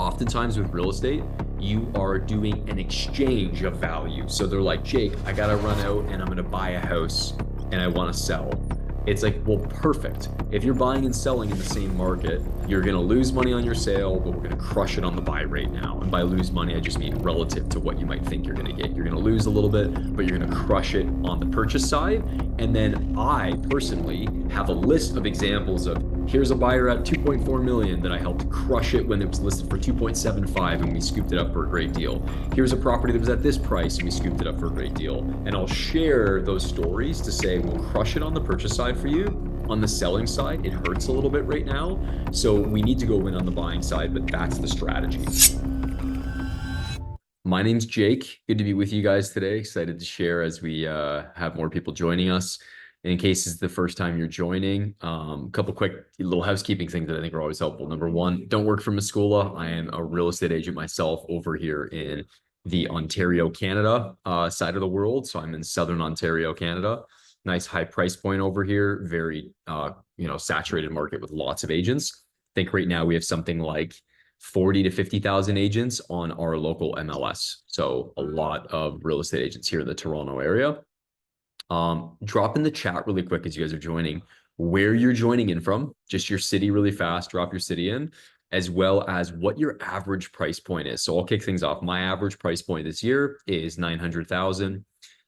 oftentimes with real estate, you are doing an exchange of value. So they're like, Jake, I got to run out and I'm going to buy a house and I want to sell. It's like, well, perfect. If you're buying and selling in the same market, you're going to lose money on your sale, but we're going to crush it on the buy rate now. And by lose money, I just mean relative to what you might think you're going to get. You're going to lose a little bit, but you're going to crush it on the purchase side. And then I personally have a list of examples of here's a buyer at 2.4 million that I helped crush it when it was listed for 2.75 and we scooped it up for a great deal. Here's a property that was at this price and we scooped it up for a great deal. And I'll share those stories to say we'll crush it on the purchase side for you. On the selling side, it hurts a little bit right now. So we need to go win on the buying side, but that's the strategy. My name's Jake. Good to be with you guys today. Excited to share as we have more people joining us. In case it's the first time you're joining, a couple quick little housekeeping things that I think are always helpful. Number one, don't work for Muscula. I am a real estate agent myself over here in the Ontario, Canada side of the world. So I'm in Southern Ontario, Canada. Nice high price point over here. Very, saturated market with lots of agents. I think right now we have something like 40 to 50,000 agents on our local MLS. So a lot of real estate agents here in the Toronto area. Drop in the chat really quick as you guys are joining where you're joining in from, just your city really fast, drop your city in, as well as what your average price point is. So I'll kick things off. My average price point this year is 900,000.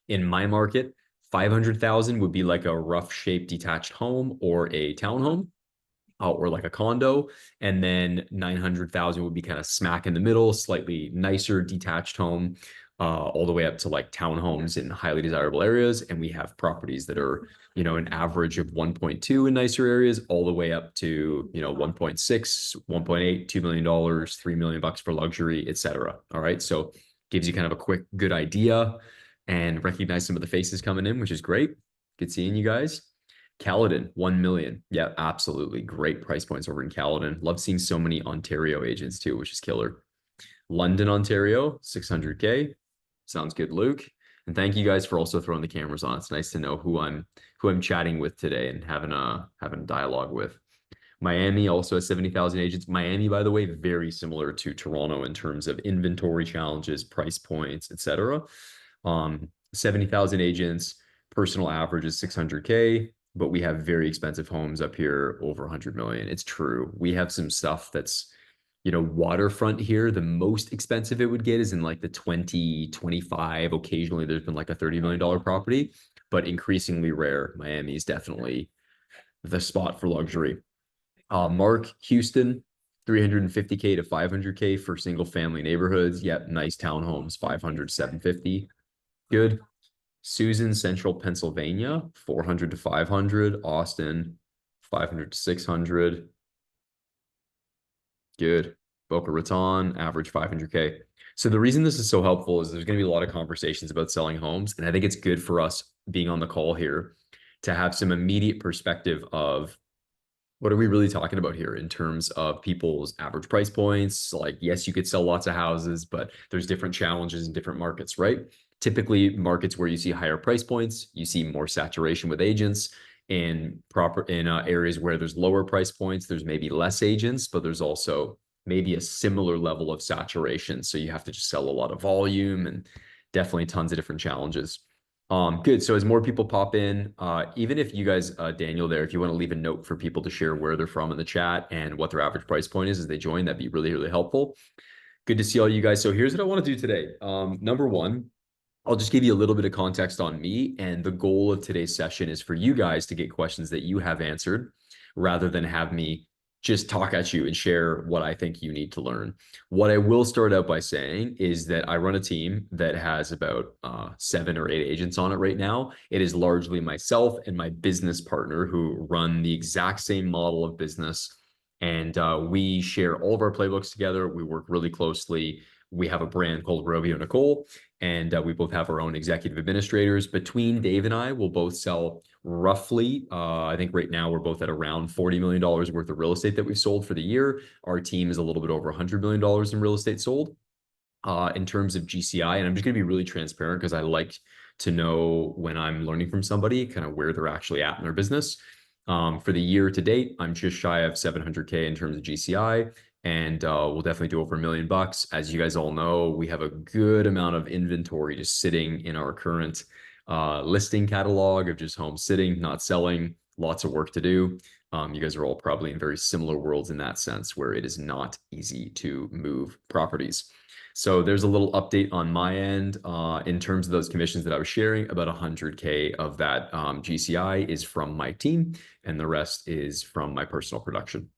In my market, 500,000 would be like a rough shaped detached home or a townhome. Or like a condo, and then 900,000 would be kind of smack in the middle, slightly nicer detached home, all the way up to like townhomes in highly desirable areas. And we have properties that are, an average of 1.2 in nicer areas, all the way up to, 1.6, 1.8, $2 million, $3 million for luxury, etc. All right. So gives you kind of a quick, good idea and recognize some of the faces coming in, which is great. Good seeing you guys. Caledon, 1 million. Yeah, absolutely. Great price points over in Caledon. Love seeing so many Ontario agents too, which is killer. London, Ontario, 600K. Sounds good, Luke. And thank you guys for also throwing the cameras on. It's nice to know who I'm chatting with today and having a dialogue with. Miami also has 70,000 agents. Miami, by the way, very similar to Toronto in terms of inventory challenges, price points, etc. 70,000 agents. Personal average is 600K. But we have very expensive homes up here over 100 million. It's true. We have some stuff that's, waterfront here. The most expensive it would get is in like the 20, 25. Occasionally there's been like a $30 million property, but increasingly rare. Miami is definitely the spot for luxury. Mark, Houston, 350K to 500K for single family neighborhoods. Yep, nice townhomes, 500, 750. Good. Susan, Central Pennsylvania, 400 to 500. Austin, 500 to 600. Good. Boca Raton, average 500K. So the reason this is so helpful is there's going to be a lot of conversations about selling homes. And I think it's good for us being on the call here to have some immediate perspective of what are we really talking about here in terms of people's average price points? Like, yes, you could sell lots of houses, but there's different challenges in different markets, right? Typically markets where you see higher price points, you see more saturation with agents. In areas where there's lower price points, there's maybe less agents, but there's also maybe a similar level of saturation. So you have to just sell a lot of volume and definitely tons of different challenges. Good. So as more people pop in, even if you guys, Daniel there, if you want to leave a note for people to share where they're from in the chat and what their average price point is as they join, that'd be really, really helpful. Good to see all you guys. So here's what I want to do today. Number one, I'll just give you a little bit of context on me. And the goal of today's session is for you guys to get questions that you have answered rather than have me just talk at you and share what I think you need to learn. What I will start out by saying is that I run a team that has about 7 or 8 agents on it right now. It is largely myself and my business partner who run the exact same model of business. And we share all of our playbooks together. We work really closely. We have a brand called Rovio Nicole, and we both have our own executive administrators. Between Dave and I, we'll both sell roughly, I think right now we're both at around $40 million worth of real estate that we've sold for the year. Our team is a little bit over $100 million in real estate sold. In terms of GCI, and I'm just going to be really transparent because I like to know when I'm learning from somebody, kind of where they're actually at in their business. For the year to date, I'm just shy of 700K in terms of GCI. and we'll definitely do over $1 million. As you guys all know, we have a good amount of inventory just sitting in our current listing catalog of just homes sitting, not selling, lots of work to do. You guys are all probably in very similar worlds in that sense, where it is not easy to move properties. So there's a little update on my end in terms of those commissions that I was sharing. About 100K of that GCI is from my team, and the rest is from my personal production.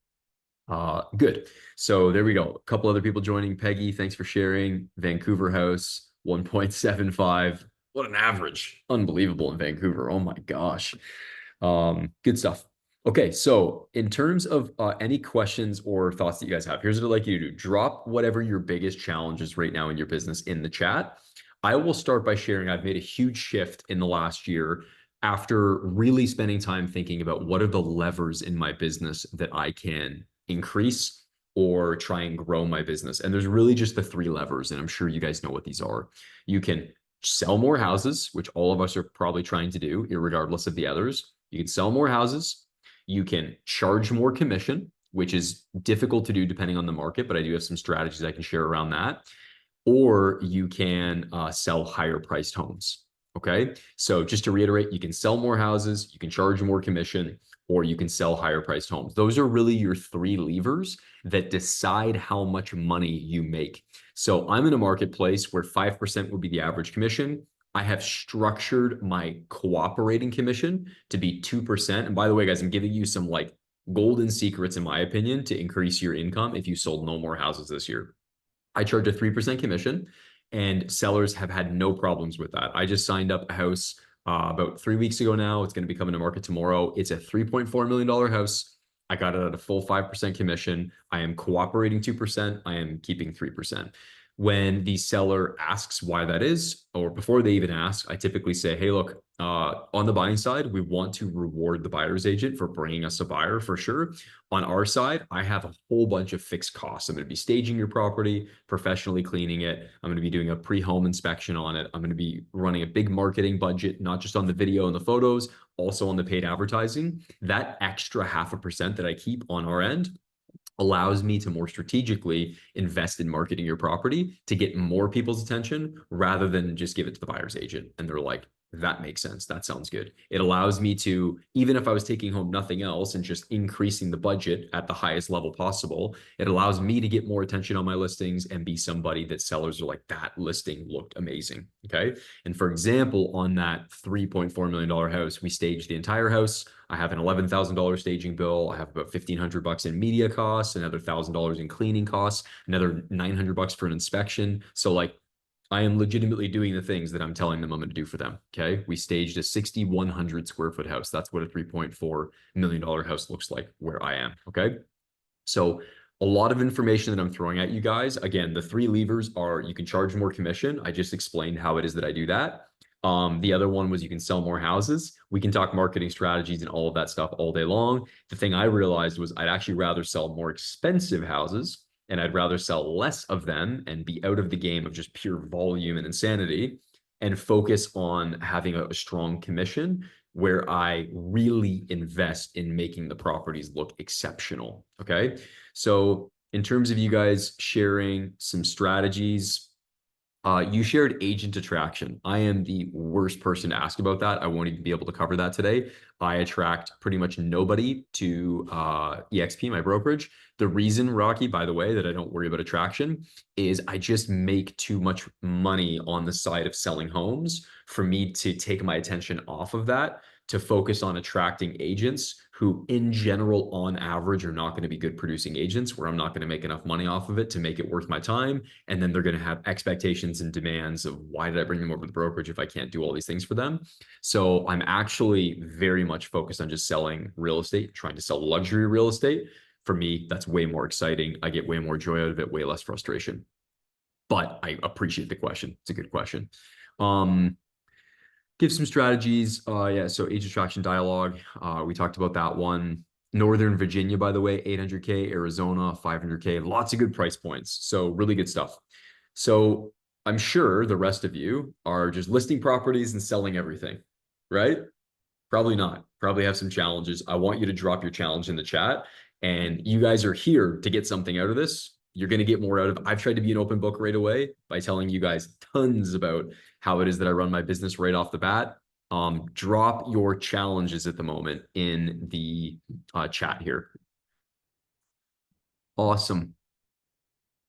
Good. So there we go. A couple other people joining. Peggy, thanks for sharing. Vancouver house, 1.75. What an average. Unbelievable in Vancouver. Oh my gosh. Good stuff. Okay, so in terms of any questions or thoughts that you guys have, here's what I'd like you to do. Drop whatever your biggest challenge is right now in your business in the chat. I will start by sharing I've made a huge shift in the last year after really spending time thinking about what are the levers in my business that I can increase or try and grow my business. And there's really just the three levers, and I'm sure you guys know what these are. You can sell more houses, which all of us are probably trying to do, irregardless of the others. You can sell more houses. You can charge more commission, which is difficult to do depending on the market, but I do have some strategies I can share around that. Or you can sell higher priced homes. Okay. So just to reiterate, you can sell more houses, you can charge more commission, or you can sell higher priced homes. Those are really your three levers that decide how much money you make. So I'm in a marketplace where 5% would be the average commission. I have structured my cooperating commission to be 2%. And by the way, guys, I'm giving you some like golden secrets, in my opinion, to increase your income if you sold no more houses this year. I charge a 3% commission, and sellers have had no problems with that. I just signed up a house about 3 weeks ago now. It's going to be coming to market tomorrow. It's a $3.4 million house. I got it at a full 5% commission. I am cooperating 2%. I am keeping 3%. When the seller asks why that is, or before they even ask, I typically say, hey, look, on the buying side, we want to reward the buyer's agent for bringing us a buyer for sure. On our side, I have a whole bunch of fixed costs. I'm going to be staging your property, professionally cleaning it. I'm going to be doing a pre-home inspection on it. I'm going to be running a big marketing budget, not just on the video and the photos, also on the paid advertising. That extra 0.5% that I keep on our end allows me to more strategically invest in marketing your property to get more people's attention rather than just give it to the buyer's agent. And they're like, that makes sense. That sounds good. It allows me to, even if I was taking home nothing else and just increasing the budget at the highest level possible, it allows me to get more attention on my listings and be somebody that sellers are like, that listing looked amazing. Okay. And for example, on that $3.4 million house, we staged the entire house. I have an $11,000 staging bill. I have about $1,500 in media costs, another $1,000 in cleaning costs, another $900 for an inspection. So like, I am legitimately doing the things that I'm telling them I'm going to do for them. Okay. We staged a 6,100 square foot house. That's what a $3.4 million house looks like where I am. Okay. So a lot of information that I'm throwing at you guys. Again, the three levers are you can charge more commission. I just explained how it is that I do that. The other one was you can sell more houses. We can talk marketing strategies and all of that stuff all day long. The thing I realized was I'd actually rather sell more expensive houses, and I'd rather sell less of them and be out of the game of just pure volume and insanity and focus on having a strong commission where I really invest in making the properties look exceptional. Okay. So in terms of you guys sharing some strategies, you shared agent attraction. I am the worst person to ask about that. I won't even be able to cover that today. I attract pretty much nobody to EXP, my brokerage. The reason, Rocky, by the way, that I don't worry about attraction is I just make too much money on the side of selling homes for me to take my attention off of that to focus on attracting agents who in general, on average, are not going to be good producing agents, where I'm not going to make enough money off of it to make it worth my time. And then they're going to have expectations and demands of why did I bring them over to the brokerage if I can't do all these things for them? So I'm actually very much focused on just selling real estate, trying to sell luxury real estate. For me, that's way more exciting. I get way more joy out of it, way less frustration. But I appreciate the question. It's a good question. Give some strategies. Yeah, so age attraction dialogue. We talked about that one. Northern Virginia, by the way, 800K, Arizona, 500K, lots of good price points. So really good stuff. So I'm sure the rest of you are just listing properties and selling everything, right? Probably not. Probably have some challenges. I want you to drop your challenge in the chat. And you guys are here to get something out of this. You're going to get more out of it. I've tried to be an open book right away by telling you guys tons about how it is that I run my business right off the bat. Drop your challenges at the moment in the chat here. Awesome.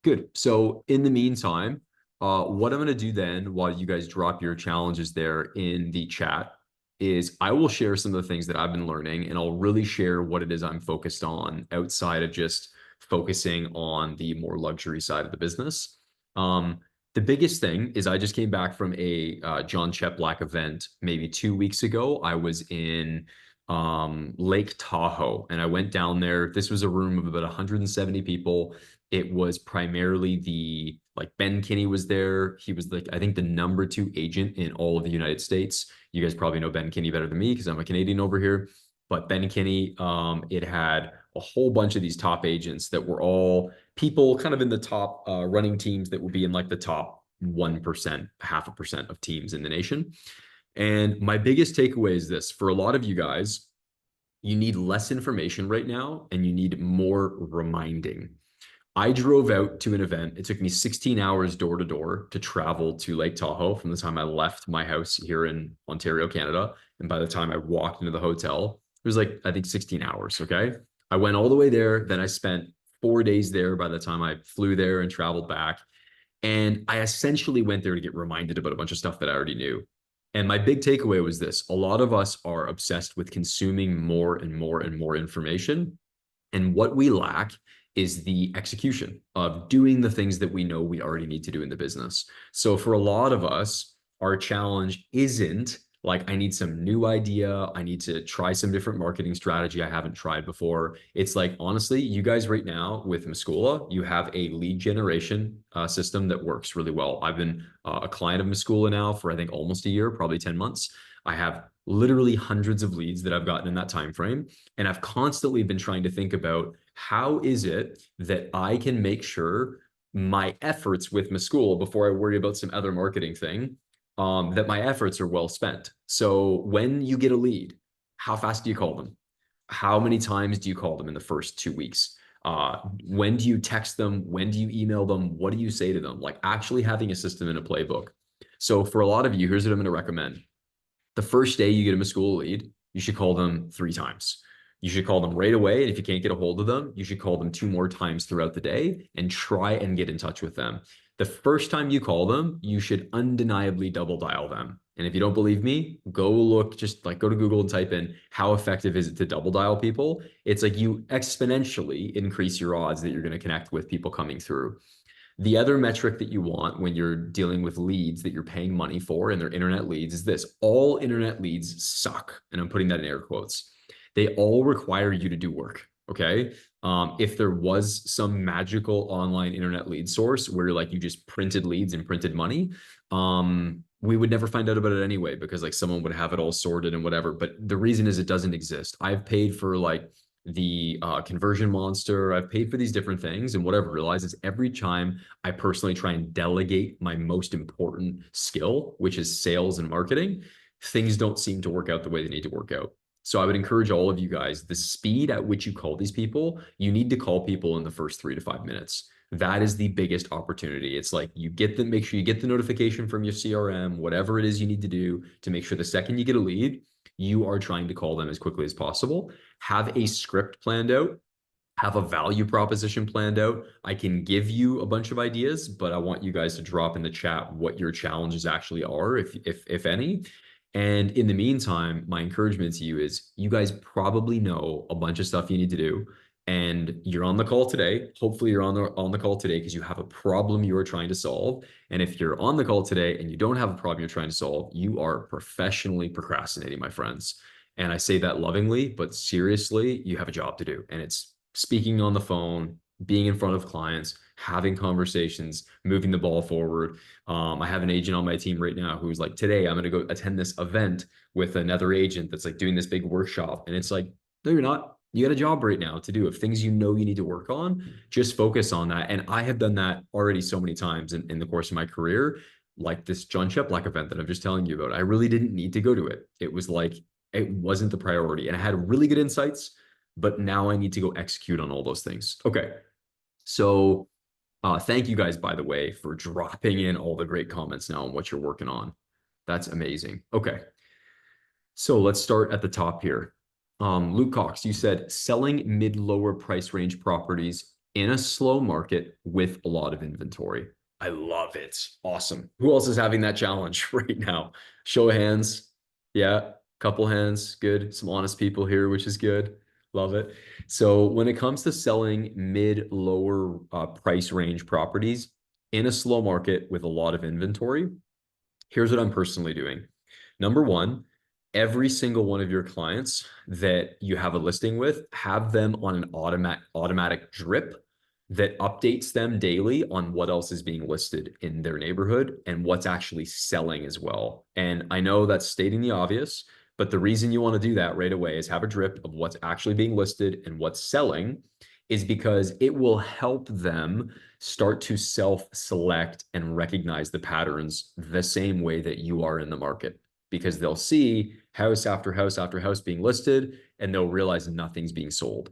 Good. So in the meantime, what I'm going to do then while you guys drop your challenges there in the chat is I will share some of the things that I've been learning, and I'll really share what it is I'm focused on outside of just focusing on the more luxury side of the business. The biggest thing is I just came back from a John Cheplack event maybe 2 weeks ago. I was in Lake Tahoe, and I went down there. This was a room of about 170 people. It was primarily like Ben Kinney was there. He was like, I think the #2 agent in all of the United States. You guys probably know Ben Kinney better than me because I'm a Canadian over here. But Ben Kinney, it had a whole bunch of these top agents that were all people kind of in the top running teams that would be in like the top 1%, 0.5% of teams in the nation. And my biggest takeaway is this: for a lot of you guys, you need less information right now and you need more reminding. I drove out to an event. It took me 16 hours door to door to travel to Lake Tahoe from the time I left my house here in Ontario, Canada. And by the time I walked into the hotel, it was like, I think 16 hours. Okay. I went all the way there. Then I spent 4 days there by the time I flew there and traveled back. And I essentially went there to get reminded about a bunch of stuff that I already knew. And my big takeaway was this: a lot of us are obsessed with consuming more and more and more information. And what we lack is the execution of doing the things that we know we already need to do in the business. So for a lot of us, our challenge isn't like, I need some new idea. I need to try some different marketing strategy I haven't tried before. It's like, honestly, you guys right now with Muscula, you have a lead generation system that works really well. I've been a client of Muscula now for, I think, almost a year, probably 10 months. I have literally hundreds of leads that I've gotten in that time frame. And I've constantly been trying to think about how is it that I can make sure my efforts with Muscula, before I worry about some other marketing thing, that my efforts are well spent. So when you get a lead, how fast do you call them? How many times do you call them in the first 2 weeks? When do you text them? When do you email them? What do you say to them? Like actually having a system and a playbook. So for a lot of you, here's what I'm going to recommend. The first day you get a Muscula lead, you should call them 3 times. You should call them right away. And if you can't get a hold of them, you should call them 2 more times throughout the day and try and get in touch with them. The first time you call them, you should undeniably double dial them. And if you don't believe me, go look, just like go to Google and type in how effective is it to double dial people. It's like you exponentially increase your odds that you're going to connect with people coming through. The other metric that you want when you're dealing with leads that you're paying money for and they're internet leads is this: all internet leads suck. And I'm putting that in air quotes. They all require you to do work. Okay. If there was some magical online internet lead source where like you just printed leads and printed money, we would never find out about it anyway, because like someone would have it all sorted and whatever. But the reason is it doesn't exist. I've paid for like the Conversion Monster. I've paid for these different things. And what I've realized is every time I personally try and delegate my most important skill, which is sales and marketing, things don't seem to work out the way they need to work out. So I would encourage all of you guys, the speed at which you call these people, you need to call people in the first 3 to 5 minutes. That is the biggest opportunity. It's like you get them, make sure you get the notification from your CRM, whatever it is you need to do to make sure the second you get a lead, you are trying to call them as quickly as possible. Have a script planned out, have a value proposition planned out. I can give you a bunch of ideas, but I want you guys to drop in the chat what your challenges actually are, if any. And in the meantime, my encouragement to you is you guys probably know a bunch of stuff you need to do. And you're on the call today. Hopefully you're on the call today because you have a problem you are trying to solve. And if you're on the call today and you don't have a problem you're trying to solve, you are professionally procrastinating, my friends. And I say that lovingly, but seriously, you have a job to do. And it's speaking on the phone, being in front of clients, having conversations, moving the ball forward. I have an agent on my team right now who's like, today I'm going to go attend this event with another agent that's like doing this big workshop. And it's like, no, you're not. You got a job right now to do. If things you know you need to work on, just focus on that. And I have done that already so many times in the course of my career, like this John Cheplack event that I'm just telling you about. I really didn't need to go to it. It was like, it wasn't the priority. And I had really good insights, but now I need to go execute on all those things. Okay. So thank you guys, by the way, for dropping in all the great comments now on what you're working on. That's amazing. Okay. So let's start at the top here. Luke Cox, you said selling mid-lower price range properties in a slow market with a lot of inventory. I love it. Awesome. Who else is having that challenge right now? Show of hands. Yeah, couple hands. Good. Some honest people here, which is good. Love it. So when it comes to selling mid-lower price range properties in a slow market with a lot of inventory, here's what I'm personally doing. Number one, every single one of your clients that you have a listing with, have them on an automatic drip that updates them daily on what else is being listed in their neighborhood and what's actually selling as well. And I know that's stating the obvious, but the reason you want to do that right away is have a drip of what's actually being listed and what's selling, is because it will help them start to self-select and recognize the patterns the same way that you are in the market, because they'll see house after house after house being listed and they'll realize nothing's being sold.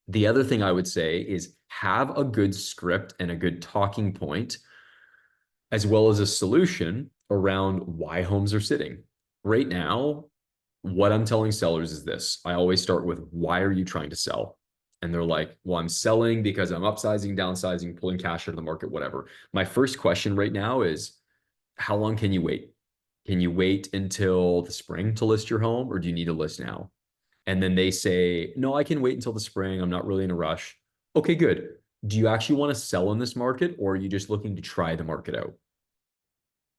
The other thing I would say is have a good script and a good talking point, as well as a solution around why homes are sitting. Right now, what I'm telling sellers is this. I always start with, why are you trying to sell? And they're like, well, I'm selling because I'm upsizing, downsizing, pulling cash out of the market, whatever. My first question right now is, how long can you wait? Can you wait until the spring to list your home, or do you need to list now? And then they say, no, I can wait until the spring. I'm not really in a rush. Okay, good. Do you actually want to sell in this market, or are you just looking to try the market out?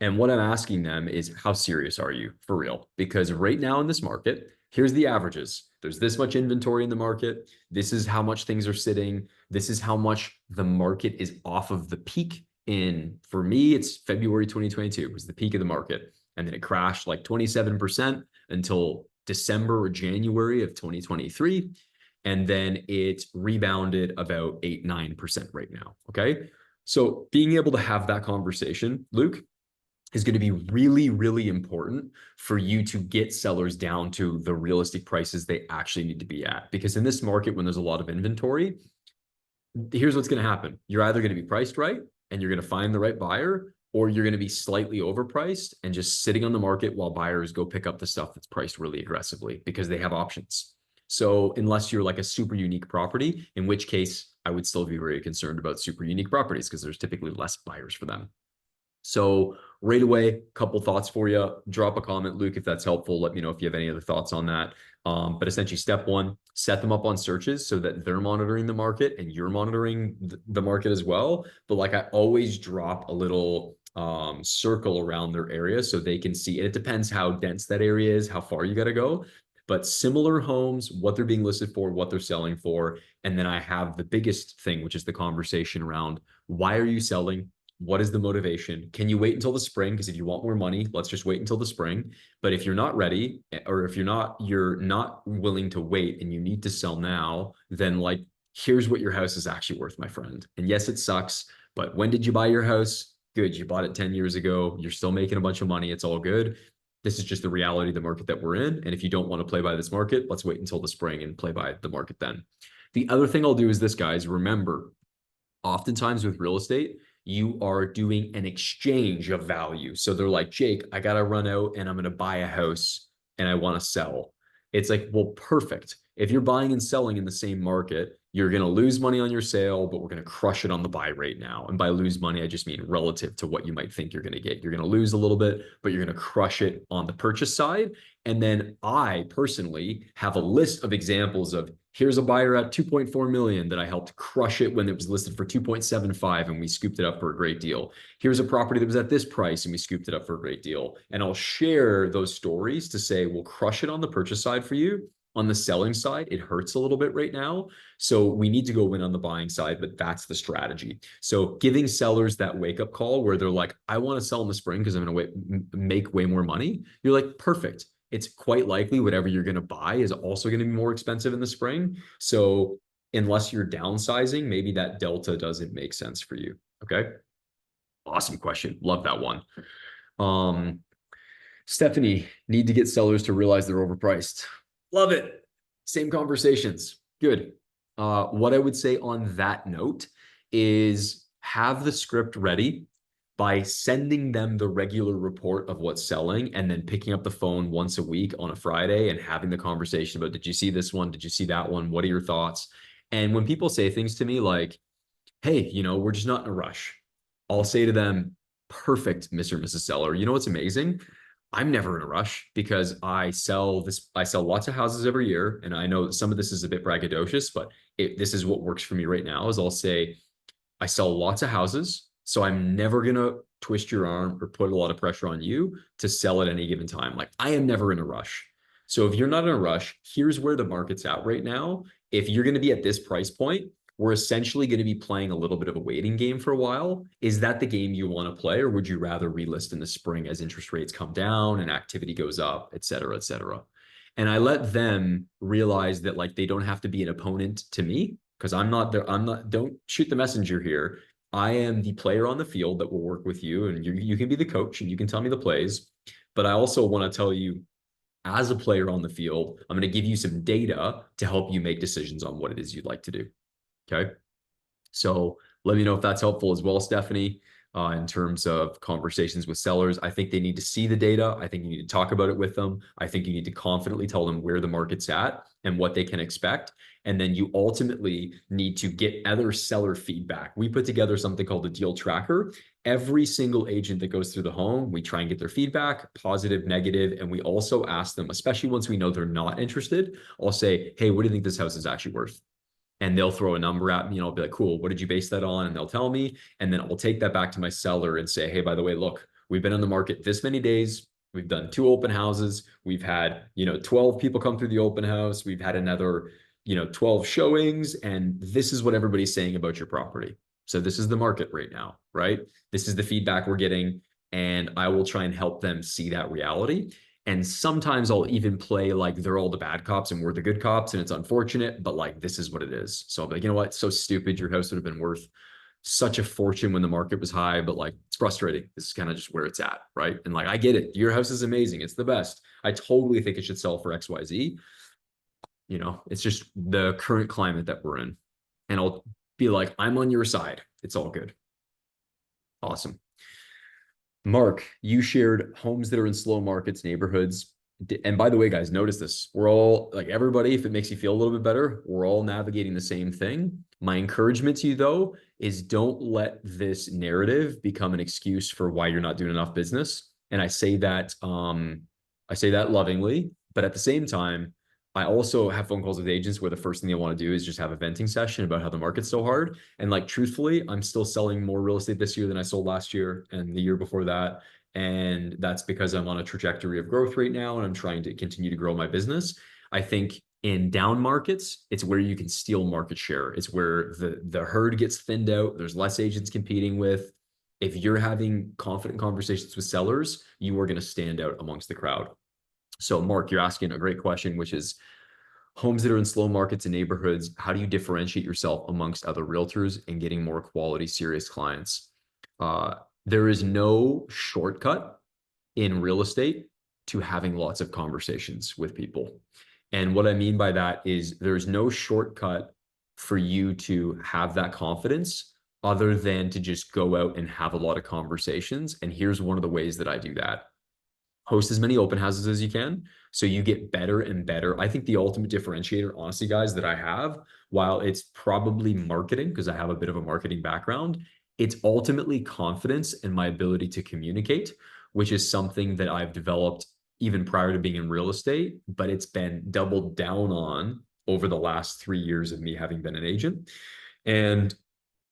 And what I'm asking them is, how serious are you for real? Because right now in this market, here's the averages. There's this much inventory in the market. This is how much things are sitting. This is how much the market is off of the peak in, for me, it's February 2022 was the peak of the market. And then it crashed like 27% until December or January of 2023. And then it rebounded about 8-9% right now. Okay. So being able to have that conversation, Luke, is going to be really, really important for you to get sellers down to the realistic prices they actually need to be at. Because in this market, when there's a lot of inventory, here's what's going to happen. You're either going to be priced right and you're going to find the right buyer, or you're going to be slightly overpriced and just sitting on the market while buyers go pick up the stuff that's priced really aggressively because they have options. So unless you're like a super unique property, in which case I would still be very concerned about super unique properties because there's typically less buyers for them. So right away, a couple thoughts for you. Drop a comment, Luke, if that's helpful. Let me know if you have any other thoughts on that. But essentially, step one, set them up on searches so that they're monitoring the market and you're monitoring the market as well. But like I always drop a little circle around their area so they can see. And it depends how dense that area is, how far you got to go. But similar homes, what they're being listed for, what they're selling for. And then I have the biggest thing, which is the conversation around, why are you selling? What is the motivation? Can you wait until the spring? Because if you want more money, let's just wait until the spring. But if you're not ready, or if you're not willing to wait and you need to sell now, then like, here's what your house is actually worth, my friend. And yes, it sucks, but when did you buy your house? Good. You bought it 10 years ago. You're still making a bunch of money. It's all good. This is just the reality of the market that we're in. And if you don't want to play by this market, let's wait until the spring and play by the market then. The other thing I'll do is this, guys, remember, oftentimes with real estate, you are doing an exchange of value. So they're like, Jake, I got to run out and I'm going to buy a house and I want to sell. It's like, well, perfect. If you're buying and selling in the same market, you're going to lose money on your sale, but we're going to crush it on the buy rate now. And by lose money, I just mean relative to what you might think you're going to get. You're going to lose a little bit, but you're going to crush it on the purchase side. And then I personally have a list of examples of, here's a buyer at 2.4 million that I helped crush it when it was listed for 2.75 and we scooped it up for a great deal. Here's a property that was at this price and we scooped it up for a great deal. And I'll share those stories to say, we'll crush it on the purchase side for you. On the selling side, it hurts a little bit right now. So we need to go win on the buying side, but that's the strategy. So giving sellers that wake up call where they're like, I want to sell in the spring because I'm going to make way more money. You're like, perfect. It's quite likely whatever you're going to buy is also going to be more expensive in the spring. So unless you're downsizing, maybe that delta doesn't make sense for you. Okay. Awesome question. Love that one. Stephanie, need to get sellers to realize they're overpriced. Love it. Same conversations. Good. What I would say on that note is have the script ready by sending them the regular report of what's selling and then picking up the phone once a week on a Friday and having the conversation about, did you see this one? Did you see that one? What are your thoughts? And when people say things to me like, hey, we're just not in a rush, I'll say to them, perfect, Mr. and Mrs. Seller. You know what's amazing? I'm never in a rush because I sell lots of houses every year. And I know some of this is a bit braggadocious, but this is what works for me right now is I'll say, I sell lots of houses, so I'm never gonna twist your arm or put a lot of pressure on you to sell at any given time. Like I am never in a rush. So if you're not in a rush, here's where the market's at right now. If you're gonna be at this price point, we're essentially going to be playing a little bit of a waiting game for a while. Is that the game you want to play, or would you rather relist in the spring as interest rates come down and activity goes up, et cetera, et cetera? And I let them realize that like they don't have to be an opponent to me because I'm not there. Don't shoot the messenger here. I am the player on the field that will work with you, and you can be the coach and you can tell me the plays. But I also want to tell you, as a player on the field, I'm going to give you some data to help you make decisions on what it is you'd like to do. Okay. So let me know if that's helpful as well, Stephanie, in terms of conversations with sellers. I think they need to see the data. I think you need to talk about it with them. I think you need to confidently tell them where the market's at and what they can expect. And then you ultimately need to get other seller feedback. We put together something called the deal tracker. Every single agent that goes through the home, we try and get their feedback, positive, negative. And we also ask them, especially once we know they're not interested, I'll say, hey, what do you think this house is actually worth? And they'll throw a number at me and I'll be like, cool, what did you base that on? And they'll tell me. And then I'll take that back to my seller and say, hey, by the way, look, we've been on the market this many days. We've done 2 open houses. We've had, 12 people come through the open house. We've had another, 12 showings. And this is what everybody's saying about your property. So this is the market right now, right? This is the feedback we're getting. And I will try and help them see that reality. And sometimes I'll even play like they're all the bad cops and we're the good cops, and it's unfortunate, but like this is what it is. So I'm like, you know what? It's so stupid. Your house would have been worth such a fortune when the market was high, but like it's frustrating. This is kind of just where it's at, right? And like I get it. Your house is amazing. It's the best. I totally think it should sell for XYZ. It's just the current climate that we're in. And I'll be like, I'm on your side. It's all good. Awesome. Mark, you shared homes that are in slow markets, neighborhoods. And by the way, guys, notice this. We're all like everybody, if it makes you feel a little bit better, we're all navigating the same thing. My encouragement to you, though, is don't let this narrative become an excuse for why you're not doing enough business. And I say that lovingly, but at the same time, I also have phone calls with agents where the first thing they want to do is just have a venting session about how the market's so hard. And like, truthfully, I'm still selling more real estate this year than I sold last year and the year before that. And that's because I'm on a trajectory of growth right now and I'm trying to continue to grow my business. I think in down markets, it's where you can steal market share. It's where the herd gets thinned out. There's less agents competing with. If you're having confident conversations with sellers, you are going to stand out amongst the crowd. So Mark, you're asking a great question, which is homes that are in slow markets and neighborhoods, how do you differentiate yourself amongst other realtors and getting more quality, serious clients? There is no shortcut in real estate to having lots of conversations with people. And what I mean by that is there's no shortcut for you to have that confidence other than to just go out and have a lot of conversations. And here's one of the ways that I do that. Host as many open houses as you can so you get better and better. I think the ultimate differentiator, honestly, guys, that I have, while it's probably marketing, because I have a bit of a marketing background, it's ultimately confidence and my ability to communicate, which is something that I've developed even prior to being in real estate, but it's been doubled down on over the last 3 years of me having been an agent. And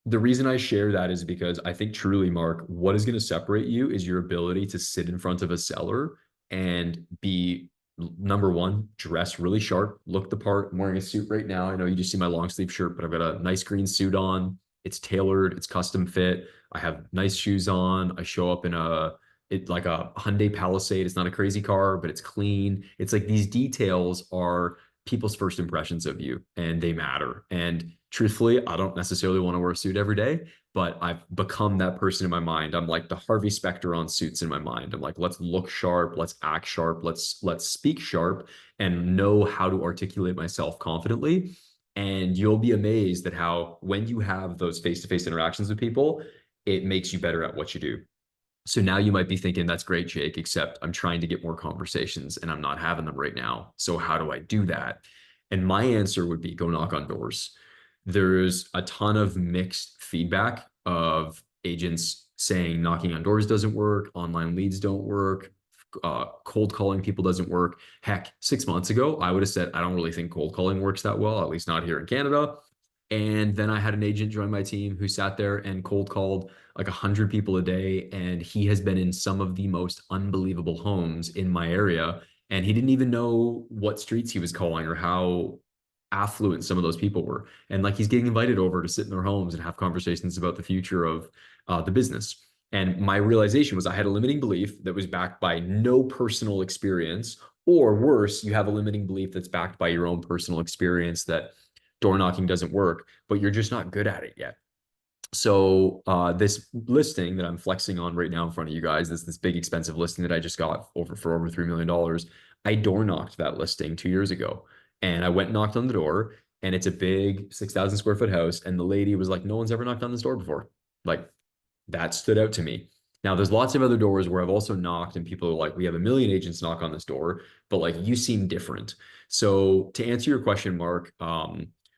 the reason I share that is because I think truly, Mark, what is going to separate you is your ability to sit in front of a seller and be, number one, dress really sharp, look the part. I'm wearing a suit right now. I know you just see my long sleeve shirt, but I've got a nice green suit on. It's tailored, it's custom fit. I have nice shoes on. I show up in like a Hyundai Palisade. It's not a crazy car, but it's clean. It's like these details are people's first impressions of you and they matter. And truthfully, I don't necessarily want to wear a suit every day, but I've become that person in my mind. I'm like the Harvey Specter on Suits in my mind. I'm like, let's look sharp, let's act sharp, let's speak sharp and know how to articulate myself confidently. And you'll be amazed at how when you have those face-to-face interactions with people, it makes you better at what you do. So now you might be thinking, that's great, Jake, except I'm trying to get more conversations and I'm not having them right now. So how do I do that? And my answer would be go knock on doors. There's a ton of mixed feedback of agents saying knocking on doors doesn't work, online leads don't work, cold calling people doesn't work. Heck, 6 months ago, I would have said, I don't really think cold calling works that well, at least not here in Canada. And then I had an agent join my team who sat there and cold called like 100 people a day. And he has been in some of the most unbelievable homes in my area. And he didn't even know what streets he was calling or how affluent some of those people were. And like he's getting invited over to sit in their homes and have conversations about the future of the business. And my realization was I had a limiting belief that was backed by no personal experience, or worse, you have a limiting belief that's backed by your own personal experience that door knocking doesn't work, but you're just not good at it yet. So this listing that I'm flexing on right now in front of you guys, this big expensive listing that I just got for over $3 million. I door knocked that listing 2 years ago. And I went and knocked on the door, and it's a big 6,000 square foot house. And the lady was like, no one's ever knocked on this door before. Like, that stood out to me. Now, there's lots of other doors where I've also knocked, and people are like, we have a million agents knock on this door, but like, you seem different. So to answer your question, Mark,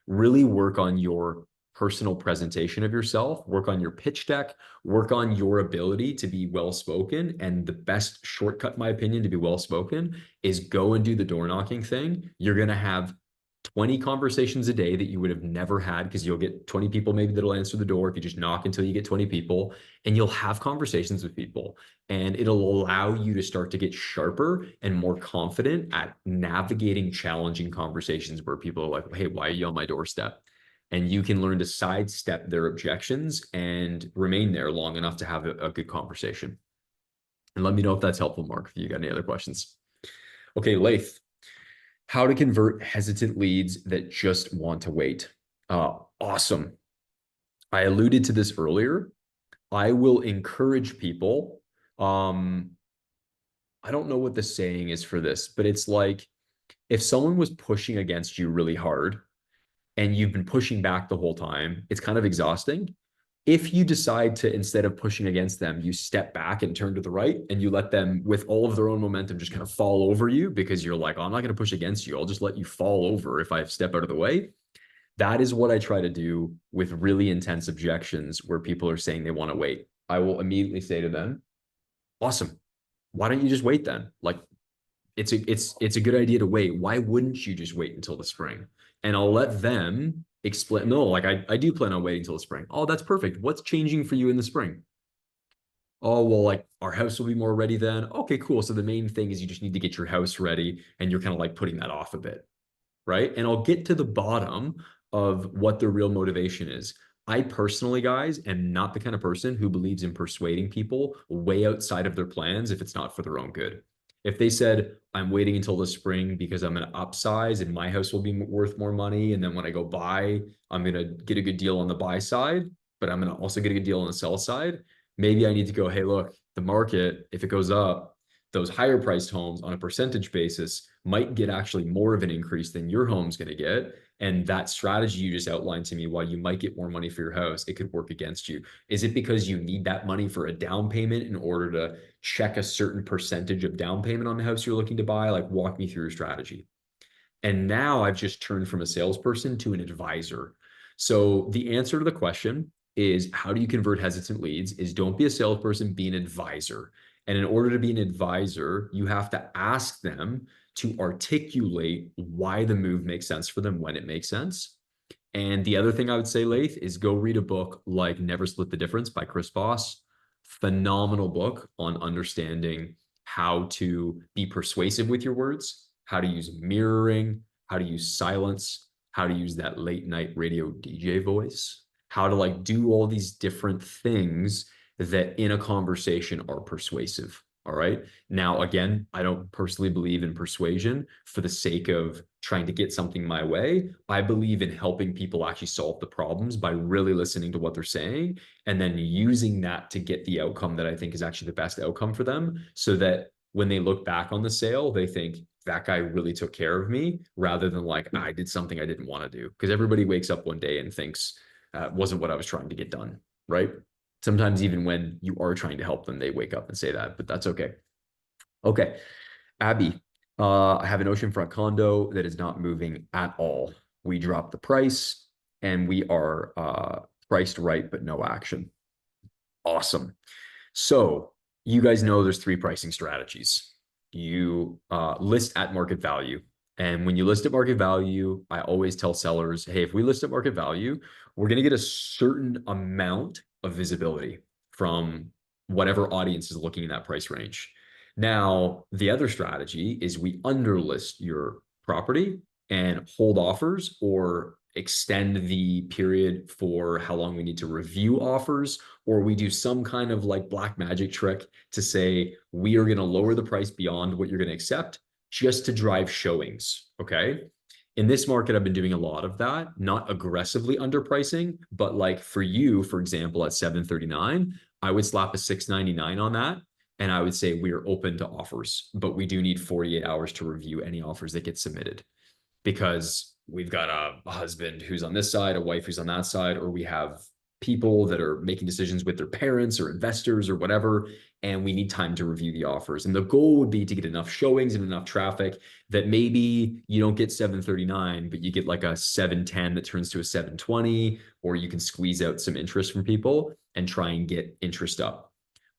really work on your personal presentation of yourself, work on your pitch deck, work on your ability to be well spoken. And the best shortcut, in my opinion, to be well spoken is go and do the door knocking thing. You're going to have 20 conversations a day that you would have never had, because you'll get 20 people maybe that'll answer the door if you just knock until you get 20 people, and you'll have conversations with people, and it'll allow you to start to get sharper and more confident at navigating challenging conversations where people are like, hey, why are you on my doorstep? And you can learn to sidestep their objections and remain there long enough to have a good conversation. And let me know if that's helpful, Mark, if you got any other questions. Okay, Laith, how to convert hesitant leads that just want to wait. Awesome. I alluded to this earlier. I will encourage people. I don't know what the saying is for this, but it's like if someone was pushing against you really hard and you've been pushing back the whole time, it's kind of exhausting. If you decide to, instead of pushing against them, you step back and turn to the right and you let them, with all of their own momentum, just kind of fall over you, because you're like, oh, I'm not going to push against you. I'll just let you fall over if I step out of the way. That is what I try to do with really intense objections where people are saying they want to wait. I will immediately say to them, awesome. Why don't you just wait then? Like, it's a good idea to wait. Why wouldn't you just wait until the spring? And I'll let them explain. No, like I do plan on waiting until the spring. Oh, that's perfect. What's changing for you in the spring? Oh, well, like our house will be more ready then. Okay, cool. So the main thing is you just need to get your house ready, and you're kind of like putting that off a bit, right? And I'll get to the bottom of what the real motivation is. I personally, guys, am not the kind of person who believes in persuading people way outside of their plans if it's not for their own good. If they said, I'm waiting until the spring because I'm going to upsize and my house will be worth more money, and then when I go buy, I'm going to get a good deal on the buy side, but I'm going to also get a good deal on the sell side, maybe I need to go, hey, look, the market, if it goes up, those higher priced homes on a percentage basis might get actually more of an increase than your home's going to get. And that strategy you just outlined to me, while you might get more money for your house, it could work against you. Is it because you need that money for a down payment in order to check a certain percentage of down payment on the house you're looking to buy? Like, walk me through your strategy. And now I've just turned from a salesperson to an advisor. So the answer to the question is, how do you convert hesitant leads? Is don't be a salesperson, be an advisor. And in order to be an advisor, you have to ask them to articulate why the move makes sense for them when it makes sense. And the other thing I would say, Laith, is go read a book like Never Split the Difference by Chris Voss. Phenomenal book on understanding how to be persuasive with your words, how to use mirroring, how to use silence, how to use that late night radio DJ voice, how to like do all these different things that in a conversation are persuasive. All right. Now, again, I don't personally believe in persuasion for the sake of trying to get something my way. I believe in helping people actually solve the problems by really listening to what they're saying and then using that to get the outcome that I think is actually the best outcome for them so that when they look back on the sale, they think that guy really took care of me rather than like, I did something I didn't want to do. Because everybody wakes up one day and thinks, wasn't what I was trying to get done. Right. Sometimes even when you are trying to help them, they wake up and say that, but that's okay. Okay. Abby, I have an oceanfront condo that is not moving at all. We dropped the price and we are priced right, but no action. Awesome. So you guys know there's three pricing strategies. You list at market value. And when you list at market value, I always tell sellers, hey, if we list at market value, we're going to get a certain amount of visibility from whatever audience is looking in that price range. Now, the other strategy is we underlist your property and hold offers or extend the period for how long we need to review offers, or we do some kind of like black magic trick to say we are going to lower the price beyond what you're going to accept just to drive showings. Okay. In this market, I've been doing a lot of that, not aggressively underpricing, but like for you, for example, at 739, I would slap a 699 on that. And I would say we're open to offers, but we do need 48 hours to review any offers that get submitted because we've got a husband who's on this side, a wife who's on that side, or we have people that are making decisions with their parents or investors or whatever, and we need time to review the offers. And the goal would be to get enough showings and enough traffic that maybe you don't get 739, but you get like a 710 that turns to a 720, or you can squeeze out some interest from people and try and get interest up.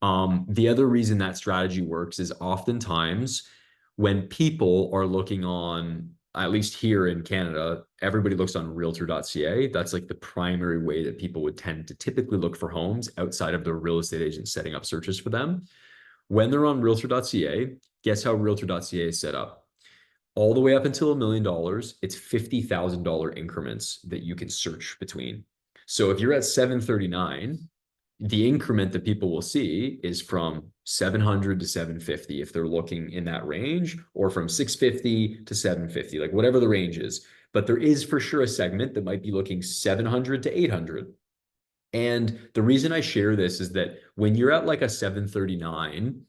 The other reason that strategy works is oftentimes when people are looking on, at least here in Canada, everybody looks on realtor.ca. That's like the primary way that people would tend to typically look for homes outside of their real estate agent setting up searches for them. When they're on realtor.ca, guess how realtor.ca is set up? All the way up until $1 million, it's $50,000 increments that you can search between. So if you're at 739, the increment that people will see is from 700 to 750 if they're looking in that range, or from 650 to 750, like whatever the range is. But there is for sure a segment that might be looking 700 to 800. And the reason I share this is that when you're at like a 739,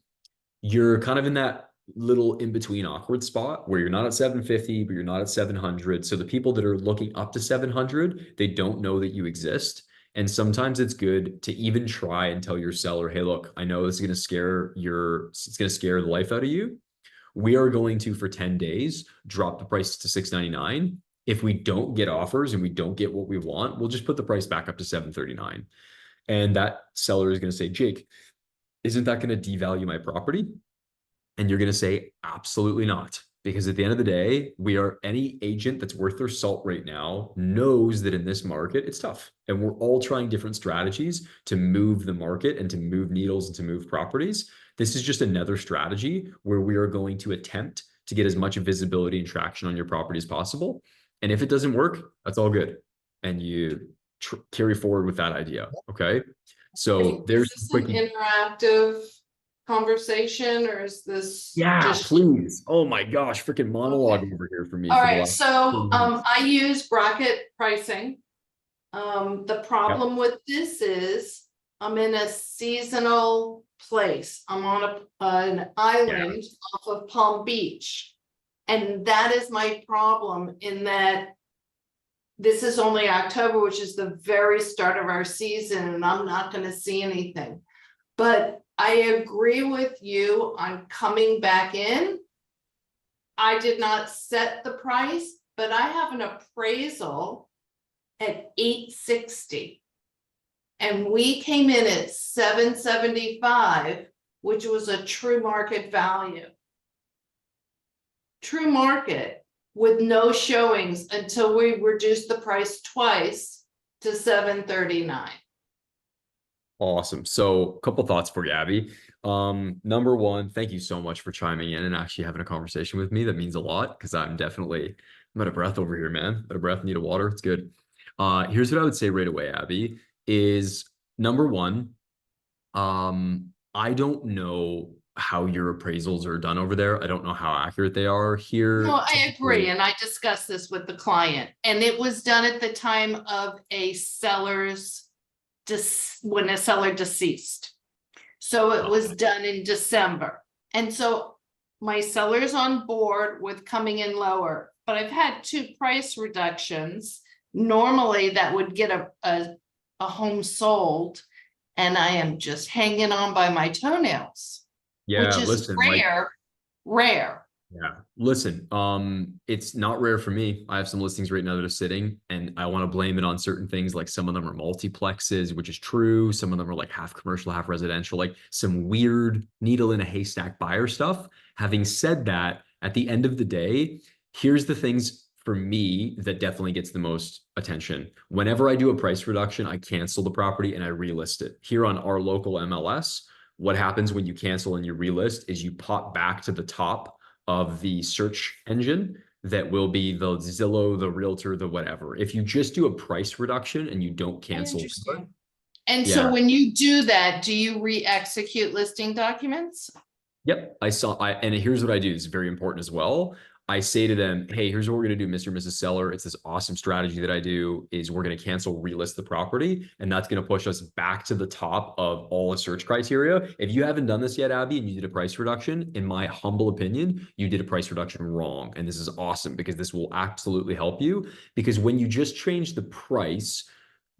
you're kind of in that little in-between awkward spot where you're not at 750, but you're not at 700. So the people that are looking up to 700, they don't know that you exist. And sometimes it's good to even try and tell your seller, hey, look, I know this is going to it's going to scare the life out of you. We are going to, for 10 days, drop the price to 699. If we don't get offers and we don't get what we want, we'll just put the price back up to 739. And that seller is going to say, Jake, isn't that going to devalue my property? And you're going to say, absolutely not. Because at the end of the day, any agent that's worth their salt right now knows that in this market, it's tough. And we're all trying different strategies to move the market and to move needles and to move properties. This is just another strategy where we are going to attempt to get as much visibility and traction on your property as possible. And if it doesn't work, that's all good. And you carry forward with that idea. Okay. So there's is this an interactive conversation, or is this just please? Oh my gosh, freaking monologue over here for me. All right, so I use bracket pricing. The problem with this is I'm in a seasonal place. I'm on an island off of Palm Beach, and that is my problem in that this is only October, which is the very start of our season, and I'm not going to see anything. But I agree with you on coming back in. I did not set the price, but I have an appraisal at 860. And we came in at 775, which was a true market value. True market with no showings until we reduced the price twice to 739. Awesome. So a couple thoughts for you, Abby. Number one, thank you so much for chiming in and actually having a conversation with me. That means a lot because I'm out of breath over here, man. Out of breath, need a water. It's good. Here's what I would say right away, Abby, is number one, I don't know how your appraisals are done over there. I don't know how accurate they are here. No, I agree, Typically- and I discussed this with the client, and it was done at the time of a seller's when a seller deceased. So it was done in December, and so my seller's on board with coming in lower, but I've had 2 price reductions. Normally, that would get a home sold, and I am just hanging on by my toenails, Yeah, which is listen, like, rare. yeah, listen, it's not rare for me. I have some listings right now that are sitting, and I want to blame it on certain things. Like some of them are multiplexes, which is true. Some of them are like half commercial, half residential, like some weird needle in a haystack buyer stuff. Having said that, at the end of the day, here's the things for me that definitely gets the most attention. Whenever I do a price reduction, I cancel the property and I relist it. Here on our local MLS, what happens when you cancel and you relist is you pop back to the top of the search engine that will be the Zillow, the Realtor, the whatever. If you just do a price reduction and you don't I cancel, understand. And Yeah. so when you do that, do you re-execute listing documents? yep, and here's what I do. It's very important as well. I say to them, hey, here's what we're going to do, Mr. and Mrs. Seller. It's this awesome strategy that I do is we're going to cancel, relist the property, and that's going to push us back to the top of all the search criteria. If you haven't done this yet, Abby, and you did a price reduction, in my humble opinion, you did a price reduction wrong. And this is awesome because this will absolutely help you, because when you just change the price,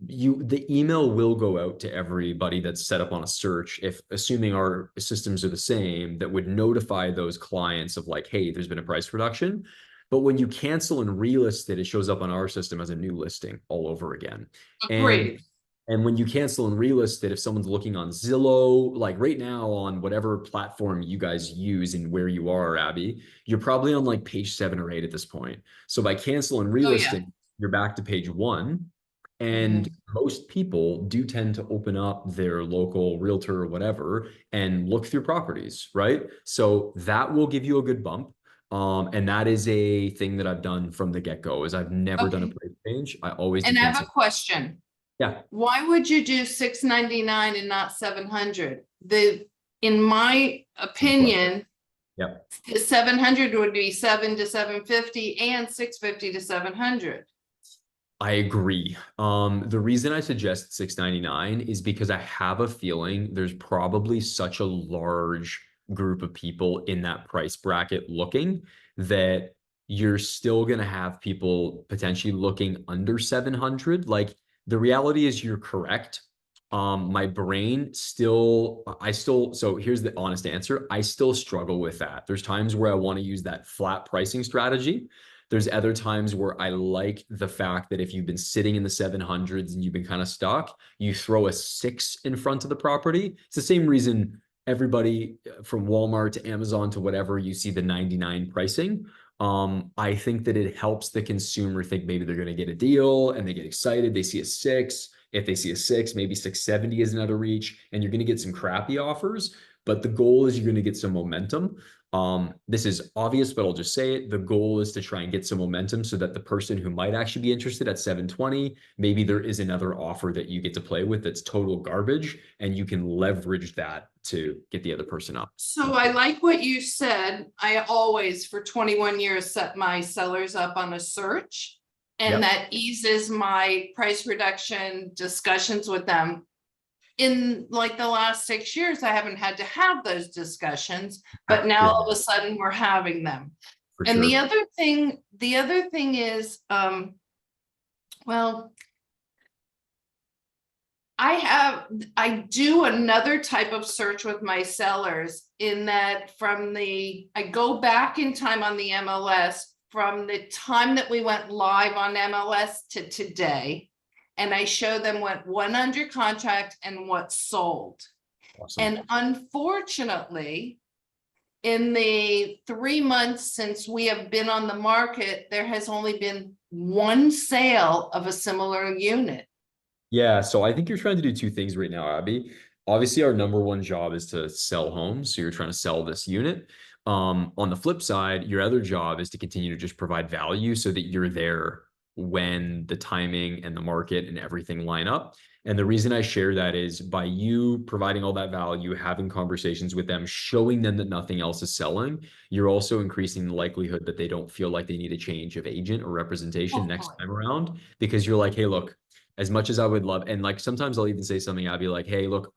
the email will go out to everybody that's set up on a search, if assuming our systems are the same, that would notify those clients of like, hey, there's been a price reduction. But when you cancel and relist it, it shows up on our system as a new listing all over again. Agreed. And when you cancel and relist it, if someone's looking on Zillow, like right now on whatever platform you guys use and where you are, Abby, you're probably on like page 7 or 8 at this point. So by cancel and relisting, you're back to page 1. And most people do tend to open up their local realtor or whatever and look through properties, right? So that will give you a good bump. And that is a thing that I've done from the get-go, is I've never done a Okay. price change. I always And do I have a cancel. question. Yeah. Why would you do 699 and not 700? In my opinion, Yep. the 700 would be 7 to 750 and 650 to 700. I agree. The reason I suggest 699 is because I have a feeling there's probably such a large group of people in that price bracket looking that you're still going to have people potentially looking under 700. Like the reality is you're correct. My brain still, so here's the honest answer. I still struggle with that. There's times where I want to use that flat pricing strategy. There's other times where I like the fact that if you've been sitting in the 700s and you've been kind of stuck, you throw a 6 in front of the property. It's the same reason everybody from Walmart to Amazon to whatever, you see the 99 pricing. I think that it helps the consumer think maybe they're going to get a deal and they get excited. They see a 6. If they see a 6, maybe 670 is another reach, and you're going to get some crappy offers. But the goal is you're going to get some momentum. This is obvious, but I'll just say it. The goal is to try and get some momentum so that the person who might actually be interested at 720, maybe there is another offer that you get to play with that's total garbage, and you can leverage that to get the other person up. So I like what you said. I always, for 21 years, set my sellers up on a search. And that eases my price reduction discussions with them. In like the last 6 years, I haven't had to have those discussions, but now all of a sudden we're having them. For And sure. the other thing is, well, I do another type of search with my sellers in that I go back in time on the MLS from the time that we went live on MLS to today. And I show them what went under contract and what sold. Awesome. And unfortunately, in the 3 months since we have been on the market, there has only been one sale of a similar unit. Yeah, so I think you're trying to do 2 things right now, Abby. Obviously, our number one job is to sell homes. So you're trying to sell this unit. On the flip side, your other job is to continue to just provide value so that you're there when the timing and the market and everything line up. And the reason I share that is by you providing all that value, having conversations with them, showing them that nothing else is selling, you're also increasing the likelihood that they don't feel like they need a change of agent or representation next Hopefully. time around, because you're like, hey, look, as much as I would love, and like sometimes I'll even say something, I'll be like, hey, look,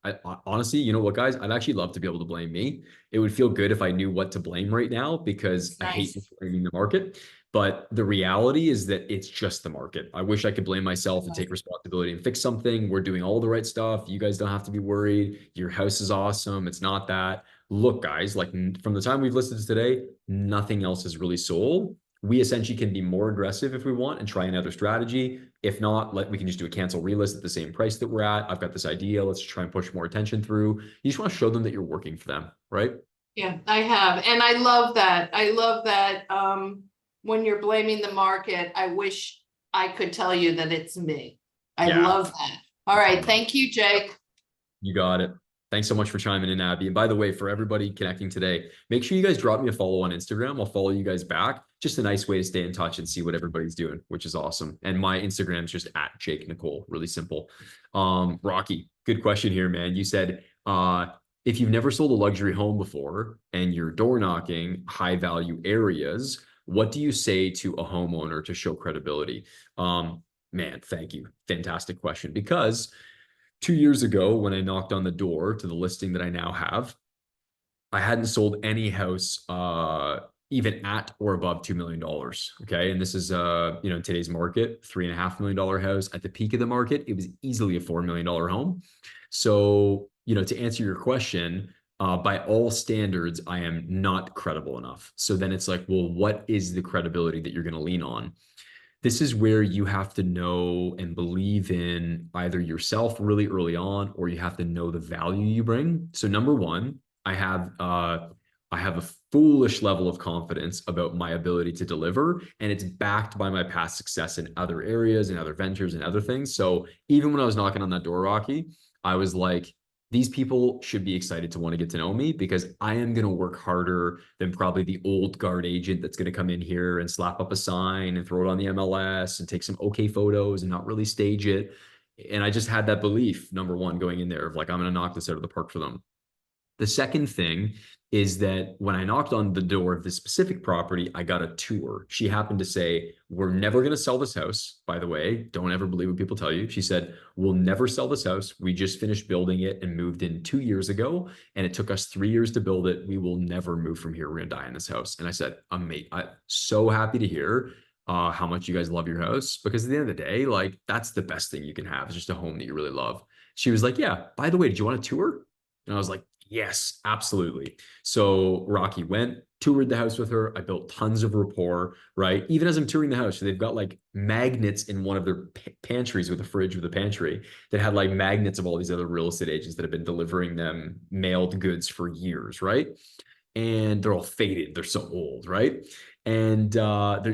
honestly, you know what, guys, I'd actually love to be able to blame me. It would feel good if I knew what to blame right now because I hate Nice. blaming the market. But the reality is that it's just the market. I wish I could blame myself and Yes. take responsibility and fix something. We're doing all the right stuff. You guys don't have to be worried. Your house is awesome. It's not that. Look, guys, like from the time we've listed today, nothing else is really sold. We essentially can be more aggressive if we want and try another strategy. If not, we can just do a cancel relist at the same price that we're at. I've got this idea. Let's try and push more attention through. You just want to show them that you're working for them, right? Yeah, I have, and I love that. I love that, when you're blaming the market, I wish I could tell you that it's me. I Yeah. love that. All right, thank you, Jake. You got it. Thanks so much for chiming in, Abby. And by the way, for everybody connecting today, make sure you guys drop me a follow on Instagram. I'll follow you guys back. Just a nice way to stay in touch and see what everybody's doing, which is awesome. And my Instagram is just at Jake Nicole, really simple. Rocky, good question here, man. You said, if you've never sold a luxury home before and you're door knocking high value areas, what do you say to a homeowner to show credibility? Man, thank you. Fantastic question. Because 2 years ago, when I knocked on the door to the listing that I now have, I hadn't sold any house even at or above $2 million. Okay. And this is in today's market, $3.5 million house. At the peak of the market, it was easily a $4 million home. So, to answer your question, by all standards, I am not credible enough. So then it's like, well, what is the credibility that you're going to lean on? This is where you have to know and believe in either yourself really early on, or you have to know the value you bring. So number one, I have a foolish level of confidence about my ability to deliver, and it's backed by my past success in other areas and other ventures and other things. So even when I was knocking on that door, Rocky, I was like, these people should be excited to want to get to know me because I am going to work harder than probably the old guard agent that's going to come in here and slap up a sign and throw it on the MLS and take some okay photos and not really stage it. And I just had that belief, number one, going in there of like, I'm going to knock this out of the park for them. The second thing is that when I knocked on the door of this specific property, I got a tour. She happened to say, we're never going to sell this house. By the way, don't ever believe what people tell you. She said, we'll never sell this house. We just finished building it and moved in 2 years ago. And it took us 3 years to build it. We will never move from here. We're going to die in this house. And I said, I'm so happy to hear how much you guys love your house, because at the end of the day, like that's the best thing you can have, is just a home that you really love. She was like, yeah, by the way, did you want a tour? And I was like, yes, absolutely. So Rocky went, toured the house with her. I built tons of rapport, right? Even as I'm touring the house, so they've got like magnets in one of their pantries, with a fridge with a pantry that had like magnets of all these other real estate agents that have been delivering them mailed goods for years, right? And they're all faded. They're so old, right? And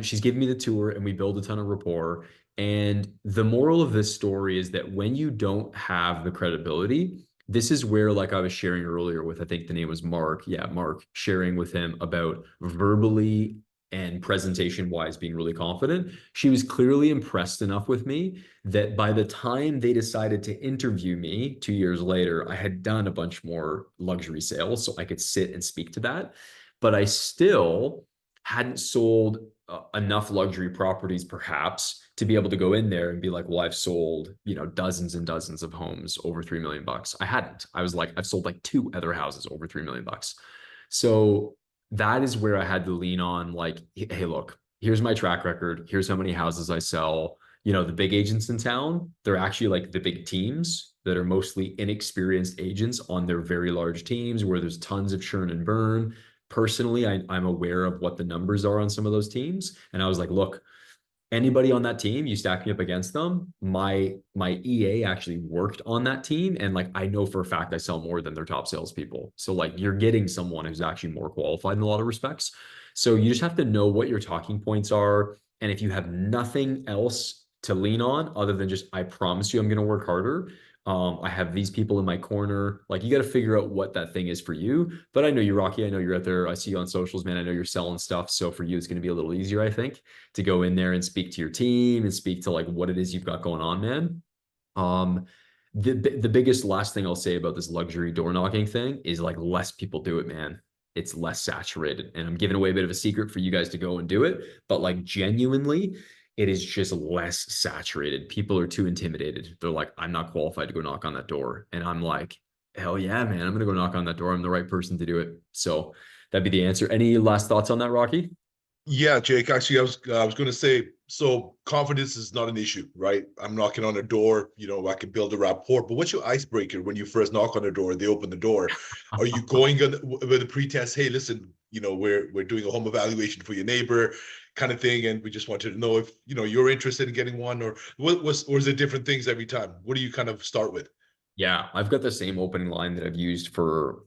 she's giving me the tour and we build a ton of rapport. And the moral of this story is that when you don't have the credibility, this is where, like I was sharing earlier with, I think the name was Mark. Yeah, Mark, sharing with him about verbally and presentation wise being really confident. She was clearly impressed enough with me that by the time they decided to interview me 2 years later, I had done a bunch more luxury sales so I could sit and speak to that. But I still hadn't sold enough luxury properties perhaps to be able to go in there and be like, well, I've sold, dozens and dozens of homes over 3 million bucks. I hadn't. I was like, I've sold like 2 other houses over 3 million bucks. So that is where I had to lean on, like, hey, look, here's my track record. Here's how many houses I sell. The big agents in town, they're actually like the big teams that are mostly inexperienced agents on their very large teams where there's tons of churn and burn. Personally, I'm aware of what the numbers are on some of those teams. And I was like, look, anybody on that team, you stack me up against them. My EA actually worked on that team. And like, I know for a fact I sell more than their top salespeople. So like, you're getting someone who's actually more qualified in a lot of respects. So you just have to know what your talking points are. And if you have nothing else to lean on other than just, I promise you, I'm going to work harder. I have these people in my corner. Like, you got to figure out what that thing is for you. But I know you, Rocky. I know you're out there. I see you on socials, man. I know you're selling stuff. So for you, it's going to be a little easier, I think, to go in there and speak to your team and speak to like what it is you've got going on, man. The biggest last thing I'll say about this luxury door knocking thing is like less people do it, man. It's less saturated. And I'm giving away a bit of a secret for you guys to go and do it. But like genuinely, it is just less saturated. People are too intimidated. They're like, I'm not qualified to go knock on that door. And I'm like, hell yeah, man. I'm gonna go knock on that door. I'm the right person to do it. So that'd be the answer. Any last thoughts on that, Rocky? Yeah, Jake, actually, I was going to say, so confidence is not an issue, right? I'm knocking on a door, I can build a rapport, but what's your icebreaker when you first knock on the door, they open the door? Are you going with a pretense, hey, listen, we're doing a home evaluation for your neighbor kind of thing, and we just wanted to know if, you're interested in getting one, or or is it different things every time? What do you kind of start with? Yeah, I've got the same opening line that I've used for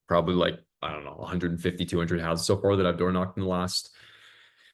probably like, I don't know, 150, 200 houses so far that I've door knocked in the last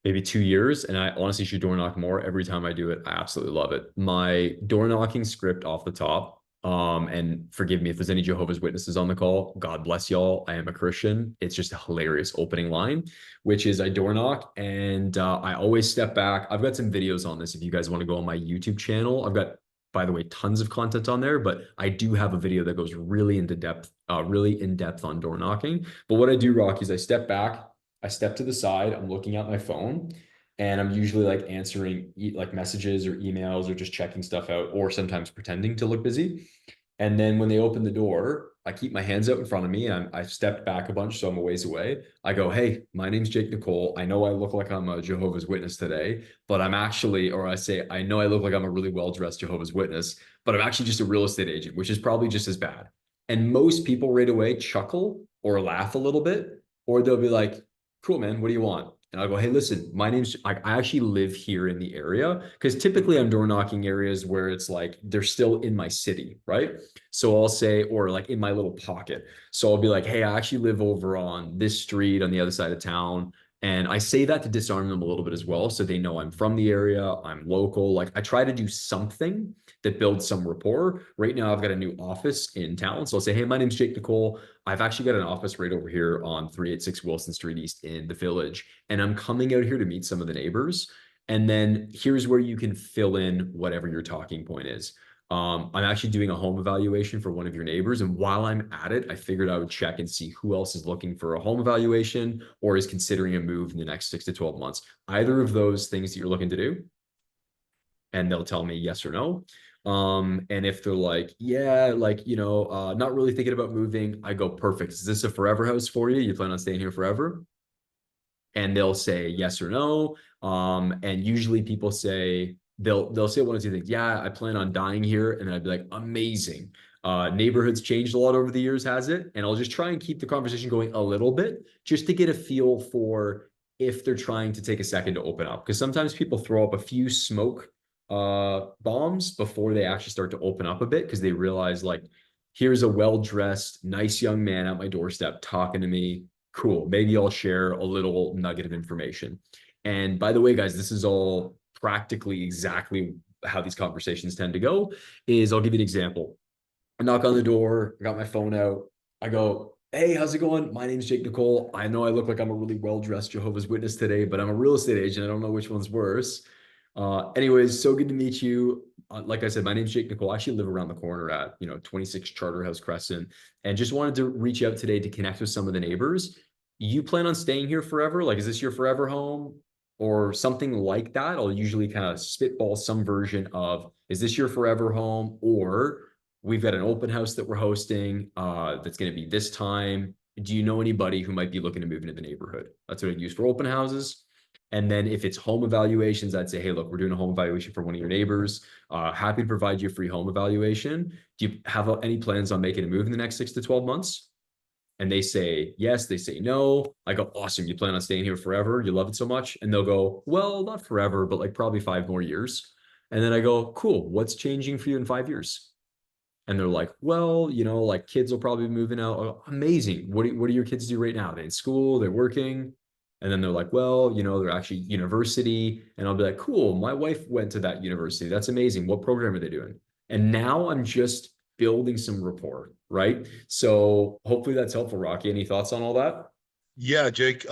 maybe 2 years. And I honestly should door knock more every time I do it. I absolutely love it. My door knocking script off the top, and forgive me if there's any Jehovah's Witnesses on the call. God bless y'all. I am a Christian. It's just a hilarious opening line, which is I door knock and I always step back. I've got some videos on this if you guys want to go on my YouTube channel. I've got, by the way, tons of content on there, but I do have a video that goes really really in depth on door knocking. But what I do, Rocky, is I step back, I step to the side, I'm looking at my phone, and I'm usually like answering like messages or emails or just checking stuff out, or sometimes pretending to look busy. And then when they open the door, I keep my hands out in front of me and I stepped back a bunch, so I'm a ways away. I go, hey, my name's Jake Nicole. I know I look like I'm a Jehovah's Witness today, but I'm actually, or I say, I know I look like I'm a really well-dressed Jehovah's Witness, but I'm actually just a real estate agent, which is probably just as bad. And most people right away chuckle or laugh a little bit, or they'll be like, cool, man, what do you want? And I'll go, hey, listen, my name's, I actually live here in the area, because typically I'm door knocking areas where it's like, they're still in my city, right? So I'll say, or like in my little pocket. So I'll be like, hey, I actually live over on this street on the other side of town. And I say that to disarm them a little bit as well. So they know I'm from the area, I'm local. Like I try to do something that builds some rapport. Right now, I've got a new office in town. So I'll say, hey, my name's Jake Nicole. I've actually got an office right over here on 386 Wilson Street East in the Village. And I'm coming out here to meet some of the neighbors. And then here's where you can fill in whatever your talking point is. I'm actually doing a home evaluation for one of your neighbors. And while I'm at it, I figured I would check and see who else is looking for a home evaluation or is considering a move in the next 6 to 12 months. Either of those things that you're looking to do, and they'll tell me yes or no. And if they're like, yeah, like, not really thinking about moving, I go, perfect. Is this a forever house for you? You plan on staying here forever? And they'll say yes or no. And usually people say, they'll say one or two things. Yeah, I plan on dying here. And then I'd be like, amazing. Neighborhood's changed a lot over the years, has it? And I'll just try and keep the conversation going a little bit just to get a feel for if they're trying to take a second to open up. Because sometimes people throw up a few smoke bombs before they actually start to open up a bit, because they realize like, here's a well-dressed, nice young man at my doorstep talking to me. Cool. Maybe I'll share a little nugget of information. And by the way, guys, this is all practically exactly how these conversations tend to go. Is I'll give you an example. I knock on the door, I got my phone out. I go, hey, how's it going? My name's Jake Nicole. I know I look like I'm a really well-dressed Jehovah's Witness today, but I'm a real estate agent. I don't know which one's worse. Anyways, so good to meet you. Like I said, my name's Jake Nicole. I actually live around the corner at, 26 Charterhouse Crescent, and just wanted to reach out today to connect with some of the neighbors. You plan on staying here forever? Like, is this your forever home or something like that? I'll usually kind of spitball some version of, is this your forever home? Or we've got an open house that we're hosting, that's going to be this time. Do you know anybody who might be looking to move into the neighborhood? That's what I use for open houses. And then if it's home evaluations, I'd say, hey, look, we're doing a home evaluation for one of your neighbors. Happy to provide you a free home evaluation. Do you have any plans on making a move in the next 6 to 12 months? And they say yes, they say no. I go, awesome. You plan on staying here forever? You love it so much? And they'll go, well, not forever, but like probably 5 more years. And then I go, cool. What's changing for you in 5 years? And they're like, well, like kids will probably be moving out. Oh, amazing. What do your kids do right now? They're in school, they're working. And then they're like, well, they're actually university. And I'll be like, cool. My wife went to that university. That's amazing. What program are they doing? And now I'm just building some rapport, right? So hopefully that's helpful, Rocky. Any thoughts on all that? Yeah, Jake.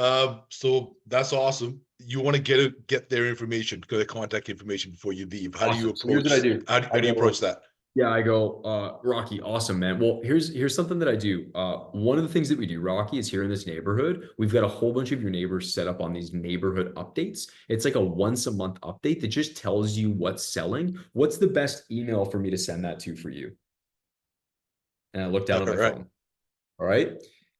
So that's awesome. You want to get their information, get their contact information before you leave. How do you Awesome. So here's what I approach? do. How do you approach that? Yeah, I go, Rocky, awesome, man. Well, here's something that I do. One of the things that we do, Rocky, is here in this neighborhood, we've got a whole bunch of your neighbors set up on these neighborhood updates. It's like a once a month update that just tells you what's selling. What's the best email for me to send that to for you? And I looked down All at my right. phone. All right.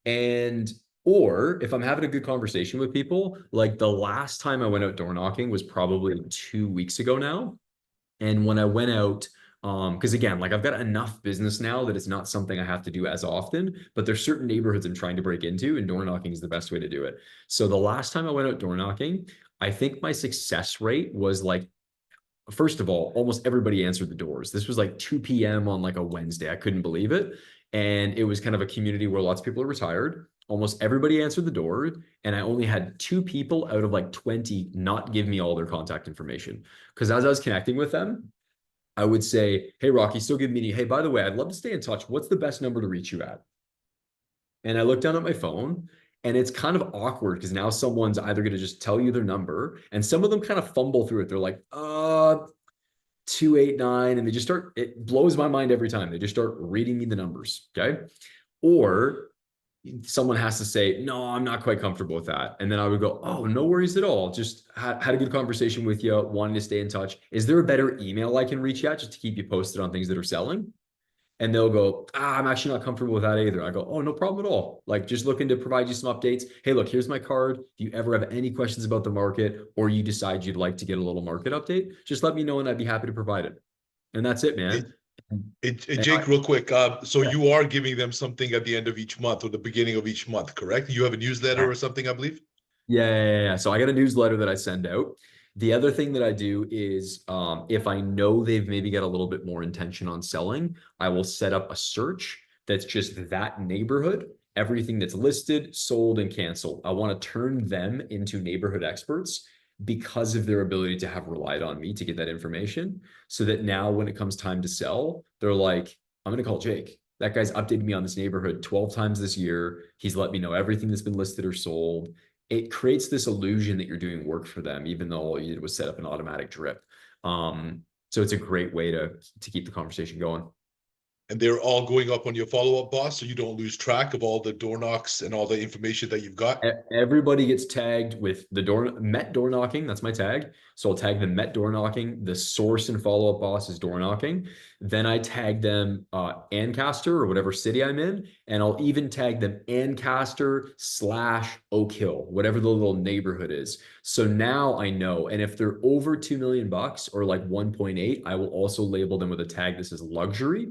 And or if I'm having a good conversation with people, like the last time I went out door knocking was probably 2 weeks ago now. And when I went out, because again, like I've got enough business now that it's not something I have to do as often, but there's certain neighborhoods I'm trying to break into, and door knocking is the best way to do it. So the last time I went out door knocking, I think my success rate was like, first of all, almost everybody answered the doors. This was like 2 p.m. on like a Wednesday. I couldn't believe it. And it was kind of a community where lots of people are retired. Almost everybody answered the door. And I only had 2 people out of like 20 not give me all their contact information. Because as I was connecting with them, I would say, hey, Rocky, still give me, hey, by the way, I'd love to stay in touch. What's the best number to reach you at? And I look down at my phone and it's kind of awkward because now someone's either going to just tell you their number and some of them kind of fumble through it. They're like, 289. And they just start, it blows my mind every time. They just start reading me the numbers. Okay. Or someone has to say, no, I'm not quite comfortable with that. And then I would go, oh, no worries at all. Just had a good conversation with you, wanting to stay in touch. Is there a better email I can reach out just to keep you posted on things that are selling? And they'll go, I'm actually not comfortable with that either. I go, oh, no problem at all. Like just looking to provide you some updates. Hey, look, here's my card. If you ever have any questions about the market or you decide you'd like to get a little market update, just let me know and I'd be happy to provide it. And that's it, man. Jake, real quick. So you are giving them something at the end of each month or the beginning of each month, correct? You have a newsletter or something, I believe. Yeah. So I got a newsletter that I send out. The other thing that I do is if I know they've maybe got a little bit more intention on selling, I will set up a search that's just that neighborhood, everything that's listed, sold, and canceled. I want to turn them into neighborhood experts because of their ability to have relied on me to get that information. So that now when it comes time to sell, they're like, I'm going to call Jake. That guy's updated me on this neighborhood 12 times this year. He's let me know everything that's been listed or sold. It creates this illusion that you're doing work for them, even though all you did was set up an automatic drip. So it's a great way to keep the conversation going. And they're all going up on your follow-up boss, so you don't lose track of all the door knocks and all the information that you've got. Everybody gets tagged with the Met door knocking. That's my tag. So I'll tag them Met door knocking. The source and follow-up boss is door knocking. Then I tag them Ancaster or whatever city I'm in. And I'll even tag them Ancaster/Oak Hill, whatever the little neighborhood is. So now I know. And if they're over 2 million bucks or like 1.8, I will also label them with a tag that says luxury.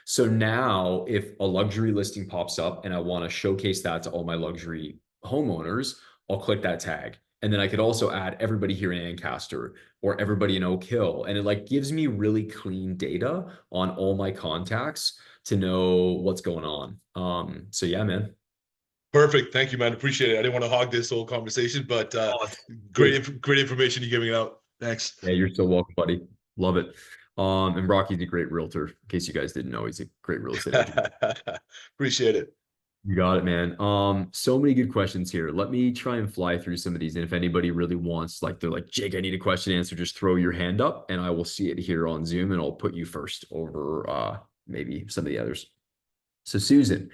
So now if a luxury listing pops up and I want to showcase that to all my luxury homeowners, I'll click that tag. And then I could also add everybody here in Ancaster or everybody in Oak Hill. And it like gives me really clean data on all my contacts to know what's going on. So yeah, man. Perfect. Thank you, man. Appreciate it. I didn't want to hog this whole conversation, but great information you're giving out. Thanks. Yeah, you're so welcome, buddy. Love it. And Rocky's a great realtor. In case you guys didn't know, he's a great real estate agent. Appreciate it. You got it, man. So many good questions here. Let me try and fly through some of these. And if anybody really wants, like they're like, Jake, I need a question answer, just throw your hand up and I will see it here on Zoom and I'll put you first over maybe some of the others. So Susan,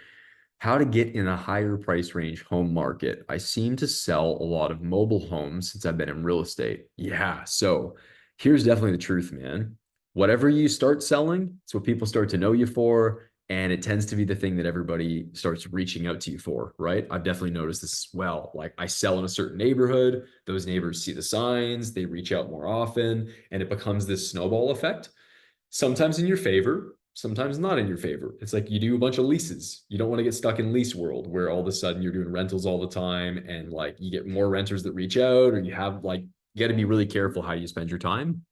how to get in a higher price range home market. I seem to sell a lot of mobile homes since I've been in real estate. Yeah. So here's definitely the truth, man. Whatever you start selling, it's what people start to know you for. And it tends to be the thing that everybody starts reaching out to you for, right? I've definitely noticed this as well. Like I sell in a certain neighborhood, those neighbors see the signs, they reach out more often, and it becomes this snowball effect. Sometimes in your favor, sometimes not in your favor. It's like you do a bunch of leases. You don't want to get stuck in lease world where all of a sudden you're doing rentals all the time and like you get more renters that reach out or you have like, you got to be really careful how you spend your time.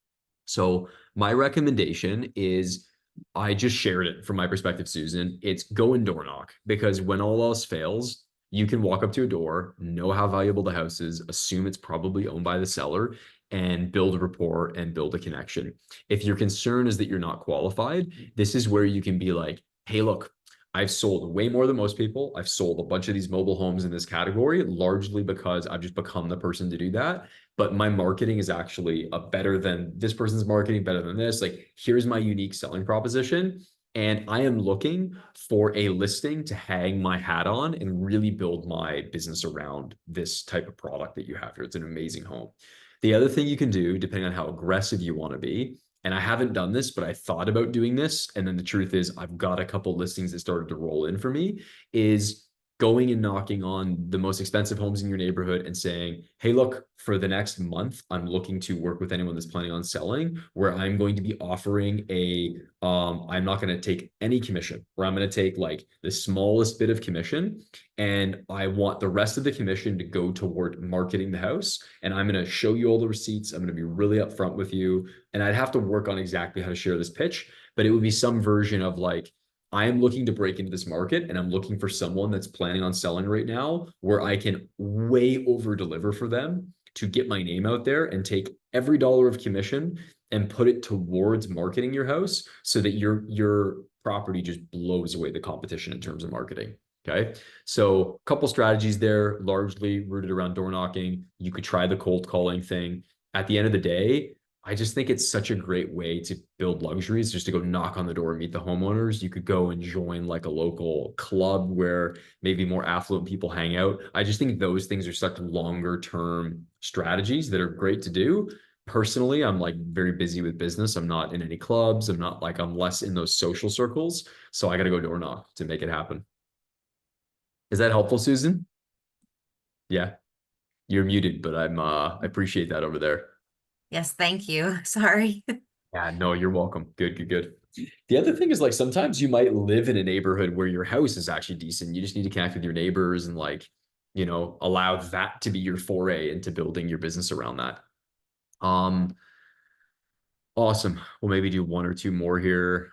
So my recommendation is I just shared it from my perspective, Susan. It's go and door knock because when all else fails, you can walk up to a door, know how valuable the house is, assume it's probably owned by the seller, and build a rapport and build a connection. If your concern is that you're not qualified, this is where you can be like, hey, look, I've sold way more than most people. I've sold a bunch of these mobile homes in this category, largely because I've just become the person to do that. But my marketing is actually better than this person's marketing, better than this. Like, here's my unique selling proposition. And I am looking for a listing to hang my hat on and really build my business around this type of product that you have here. It's an amazing home. The other thing you can do, depending on how aggressive you want to be, and I haven't done this, but I thought about doing this. And then the truth is, I've got a couple listings that started to roll in for me, is going and knocking on the most expensive homes in your neighborhood and saying, hey, look, for the next month, I'm looking to work with anyone that's planning on selling, where I'm going to be offering I'm not going to take any commission, where I'm going to take like the smallest bit of commission. And I want the rest of the commission to go toward marketing the house. And I'm going to show you all the receipts. I'm going to be really upfront with you. And I'd have to work on exactly how to share this pitch, but it would be some version of like, I am looking to break into this market and I'm looking for someone that's planning on selling right now, where I can way over deliver for them to get my name out there and take every dollar of commission and put it towards marketing your house so that your property just blows away the competition in terms of marketing. Okay. So a couple strategies there, largely rooted around door knocking. You could try the cold calling thing. At the end of the day, I just think it's such a great way to build luxuries, just to go knock on the door and meet the homeowners. You could go and join like a local club where maybe more affluent people hang out. I just think those things are such longer term strategies that are great to do. Personally, I'm like very busy with business. I'm not in any clubs. I'm less in those social circles. So I got to go door knock to make it happen. Is that helpful, Susan? Yeah, you're muted, but I appreciate that over there. Yes, thank you. Sorry. Yeah, no, you're welcome. Good, good, good. The other thing is like sometimes you might live in a neighborhood where your house is actually decent. You just need to connect with your neighbors and like, allow that to be your foray into building your business around that. Awesome. We'll maybe do one or two more here.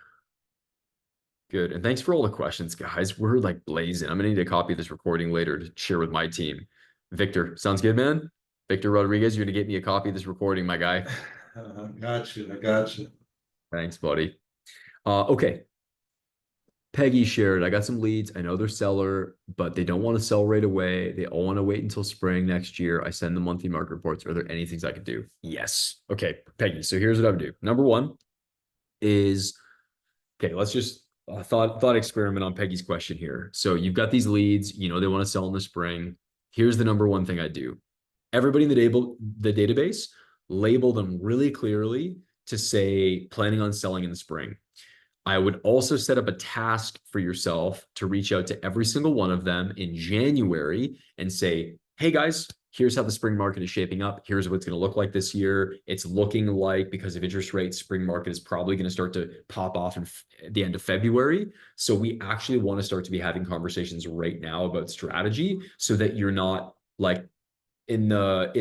Good. And thanks for all the questions, guys. We're like blazing. I'm gonna need a copy of this recording later to share with my team. Victor, sounds good, man? Victor Rodriguez, you're gonna get me a copy of this recording, my guy. I got you. Thanks, buddy. Okay. Peggy shared, I got some leads. I know they're seller, but they don't want to sell right away. They all want to wait until spring next year. I send them monthly market reports. Are there any things I could do? Yes. Okay, Peggy. So here's what I would do. Number one is, okay, let's just thought experiment on Peggy's question here. So you've got these leads, they want to sell in the spring. Here's the number one thing I do. Everybody in the database, label them really clearly to say planning on selling in the spring. I would also set up a task for yourself to reach out to every single one of them in January and say, hey guys, here's how the spring market is shaping up. Here's what it's going to look like this year. It's looking like, because of interest rates, spring market is probably going to start to pop off at the end of February. So we actually want to start to be having conversations right now about strategy so that you're not like in the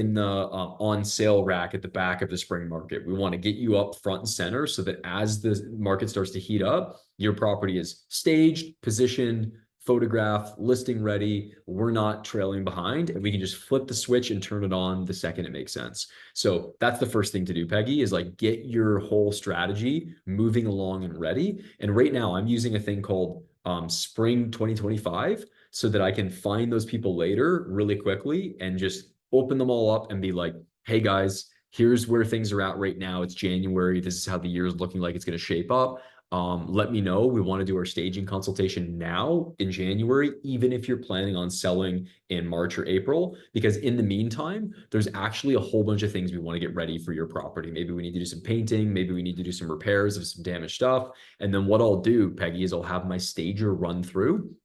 on sale rack at the back of the spring market. We want to get you up front and center so that as the market starts to heat up, your property is staged, positioned, photographed, listing ready. We're not trailing behind, and we can just flip the switch and turn it on the second it makes sense. So that's the first thing to do, Peggy, is like get your whole strategy moving along and ready. And right now I'm using a thing called Spring 2025 so that I can find those people later really quickly and just open them all up and be like, hey guys, here's where things are at right now. It's January. This is how the year is looking like it's going to shape up. Let me know. We want to do our staging consultation now in January, even if you're planning on selling in March or April, because in the meantime, there's actually a whole bunch of things we want to get ready for your property. Maybe we need to do some painting. Maybe we need to do some repairs of some damaged stuff. And then what I'll do, Peggy, is I'll have my stager run through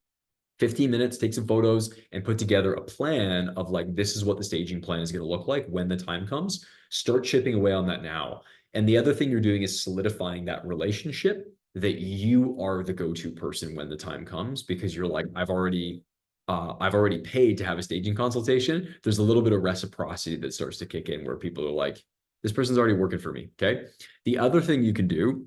15 minutes, take some photos, and put together a plan of like, this is what the staging plan is going to look like when the time comes. Start chipping away on that now. And the other thing you're doing is solidifying that relationship that you are the go-to person when the time comes, because you're like, I've already paid to have a staging consultation. There's a little bit of reciprocity that starts to kick in where people are like, this person's already working for me. Okay. The other thing you can do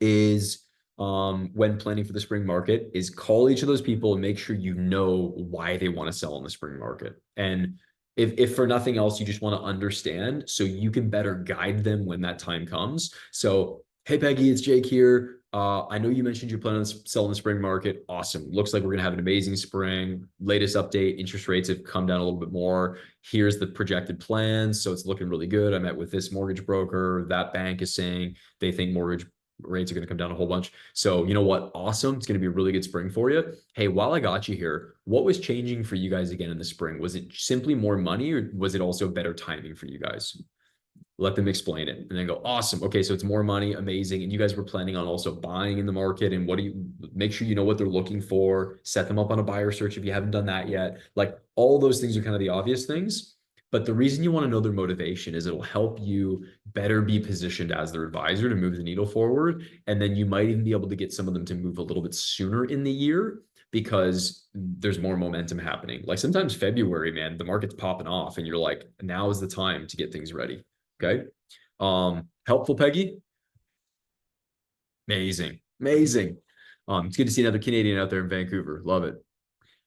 is, when planning for the spring market, is call each of those people and make sure you know why they want to sell in the spring market. And if for nothing else, you just want to understand so you can better guide them when that time comes. So, hey, Peggy, it's Jake here. I know you mentioned you're planning on selling the spring market. Awesome. Looks like we're going to have an amazing spring. Latest update, interest rates have come down a little bit more. Here's the projected plans. So it's looking really good. I met with this mortgage broker. That bank is saying they think mortgage rates are going to come down a whole bunch. So you know what? Awesome. It's going to be a really good spring for you. Hey, while I got you here, what was changing for you guys again in the spring? Was it simply more money, or was it also better timing for you guys? Let them explain it and then go, awesome. Okay, so it's more money, amazing. And you guys were planning on also buying in the market. And what do you make sure you know what they're looking for? Set them up on a buyer search if you haven't done that yet. Like all those things are kind of the obvious things. But the reason you want to know their motivation is it'll help you better be positioned as their advisor to move the needle forward. And then you might even be able to get some of them to move a little bit sooner in the year because there's more momentum happening. Like sometimes February, man, the market's popping off and you're like, now is the time to get things ready. Okay. Helpful, Peggy? Amazing. Amazing. It's good to see another Canadian out there in Vancouver. Love it.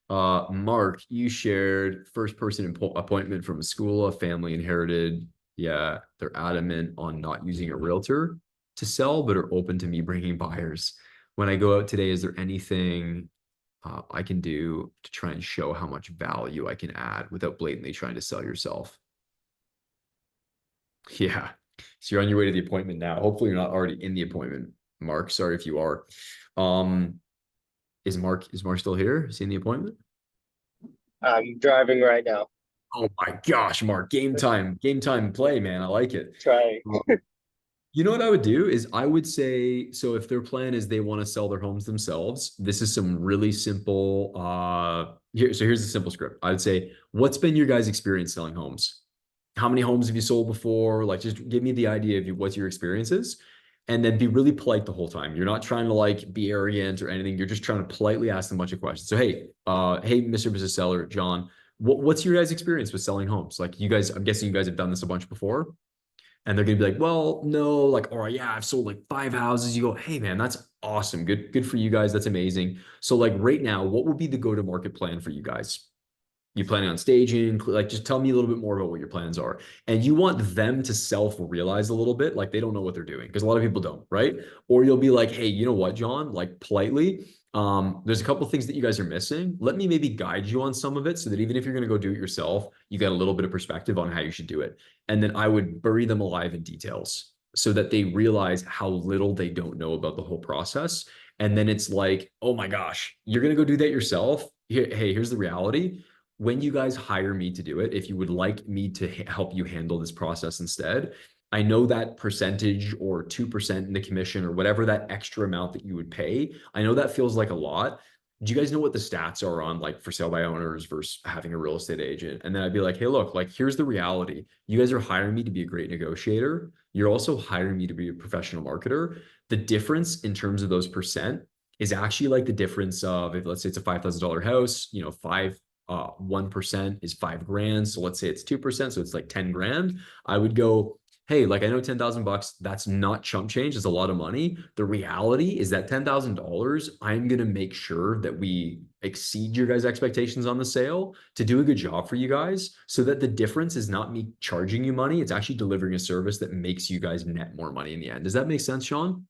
Mark, you shared first person appointment from a school, a family inherited. Yeah, they're adamant on not using a realtor to sell, but are open to me bringing buyers. When I go out today, is there anything I can do to try and show how much value I can add without blatantly trying to sell yourself? Yeah. So you're on your way to the appointment now. Hopefully you're not already in the appointment, Mark. Sorry if you are. Is Mark still here? Is he in the appointment? I'm driving right now. Oh my gosh, Mark, game time play, man. I like it. Trying. You know what I would do is I would say, so if their plan is they want to sell their homes themselves, this is some really simple, here's the simple script. I'd say, what's been your guys' experience selling homes? How many homes have you sold before? Like, just give me the idea of what your experience is, and then be really polite the whole time. You're not trying to like be arrogant or anything. You're just trying to politely ask them a bunch of questions. So, hey, Mr. and Mrs. Seller, John, what's your guys' experience with selling homes? Like you guys, I'm guessing you guys have done this a bunch before. And they're gonna be like, well, no, like, or yeah, I've sold like 5 houses. You go, hey man, that's awesome. Good for you guys. That's amazing. So like right now, what would be the go-to-market plan for you guys? You planning on staging? Like, just tell me a little bit more about what your plans are. And you want them to self-realize a little bit, like they don't know what they're doing, because a lot of people don't, right? Or you'll be like, hey, you know what, John? Like politely, there's a couple of things that you guys are missing. Let me maybe guide you on some of it so that even if you're going to go do it yourself, you got a little bit of perspective on how you should do it. And then I would bury them alive in details so that they realize how little they don't know about the whole process. And then it's like, oh my gosh, you're going to go do that yourself. Hey, here's the reality. When you guys hire me to do it, if you would like me to help you handle this process instead, I know that percentage or 2% in the commission or whatever that extra amount that you would pay, I know that feels like a lot. Do you guys know what the stats are on like for sale by owners versus having a real estate agent? And then I'd be like, hey, look, like here's the reality. You guys are hiring me to be a great negotiator. You're also hiring me to be a professional marketer. The difference in terms of those percent is actually like the difference of, if let's say it's a $5,000 house, 1% is $5,000. So let's say it's 2%. So it's like 10 grand. I would go, hey, like I know $10,000, that's not chump change. It's a lot of money. The reality is that $10,000, I'm going to make sure that we exceed your guys' expectations on the sale to do a good job for you guys so that the difference is not me charging you money. It's actually delivering a service that makes you guys net more money in the end. Does that make sense, Sean?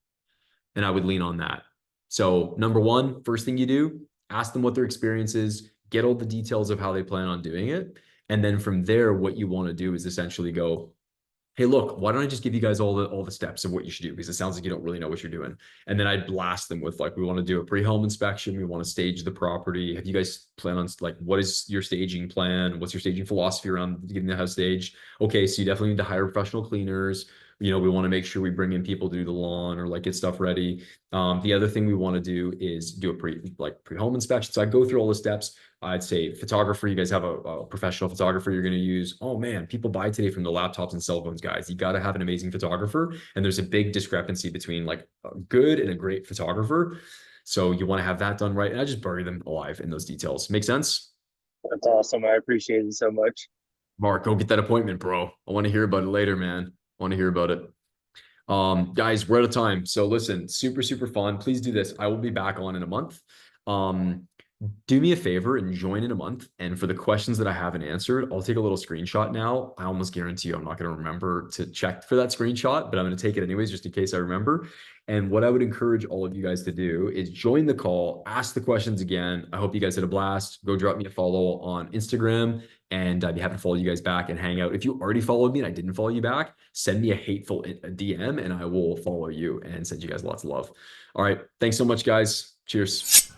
And I would lean on that. So number one, first thing you do, ask them what their experience is, get all the details of how they plan on doing it. And then from there, what you want to do is essentially go, hey, look, why don't I just give you guys all the steps of what you should do? Because it sounds like you don't really know what you're doing. And then I'd blast them with like, we want to do a pre-home inspection. We want to stage the property. Have you guys plan on like, what is your staging plan? What's your staging philosophy around getting the house staged? Okay, so you definitely need to hire professional cleaners. We want to make sure we bring in people to do the lawn or like get stuff ready. The other thing we want to do is do a pre-home inspection. So I go through all the steps. I'd say photographer, you guys have a professional photographer you're going to use. Oh man, people buy today from the laptops and cell phones, guys. You got to have an amazing photographer. And there's a big discrepancy between like a good and a great photographer. So you want to have that done right. And I just bury them alive in those details. Make sense? That's awesome. I appreciate it so much. Mark, go get that appointment, bro. I want to hear about it later, man. I want to hear about it. Guys, we're out of time. So listen, super, super fun. Please do this. I will be back on in a month. do me a favor and join in a month. And for the questions that I haven't answered, I'll take a little screenshot now. I almost guarantee you I'm not going to remember to check for that screenshot, but I'm going to take it anyways, just in case I remember. And what I would encourage all of you guys to do is join the call, ask the questions again. I hope you guys had a blast. Go drop me a follow on Instagram, and I'd be happy to follow you guys back and hang out. If you already followed me and I didn't follow you back, send me a hateful DM and I will follow you and send you guys lots of love. All right. Thanks so much, guys. Cheers.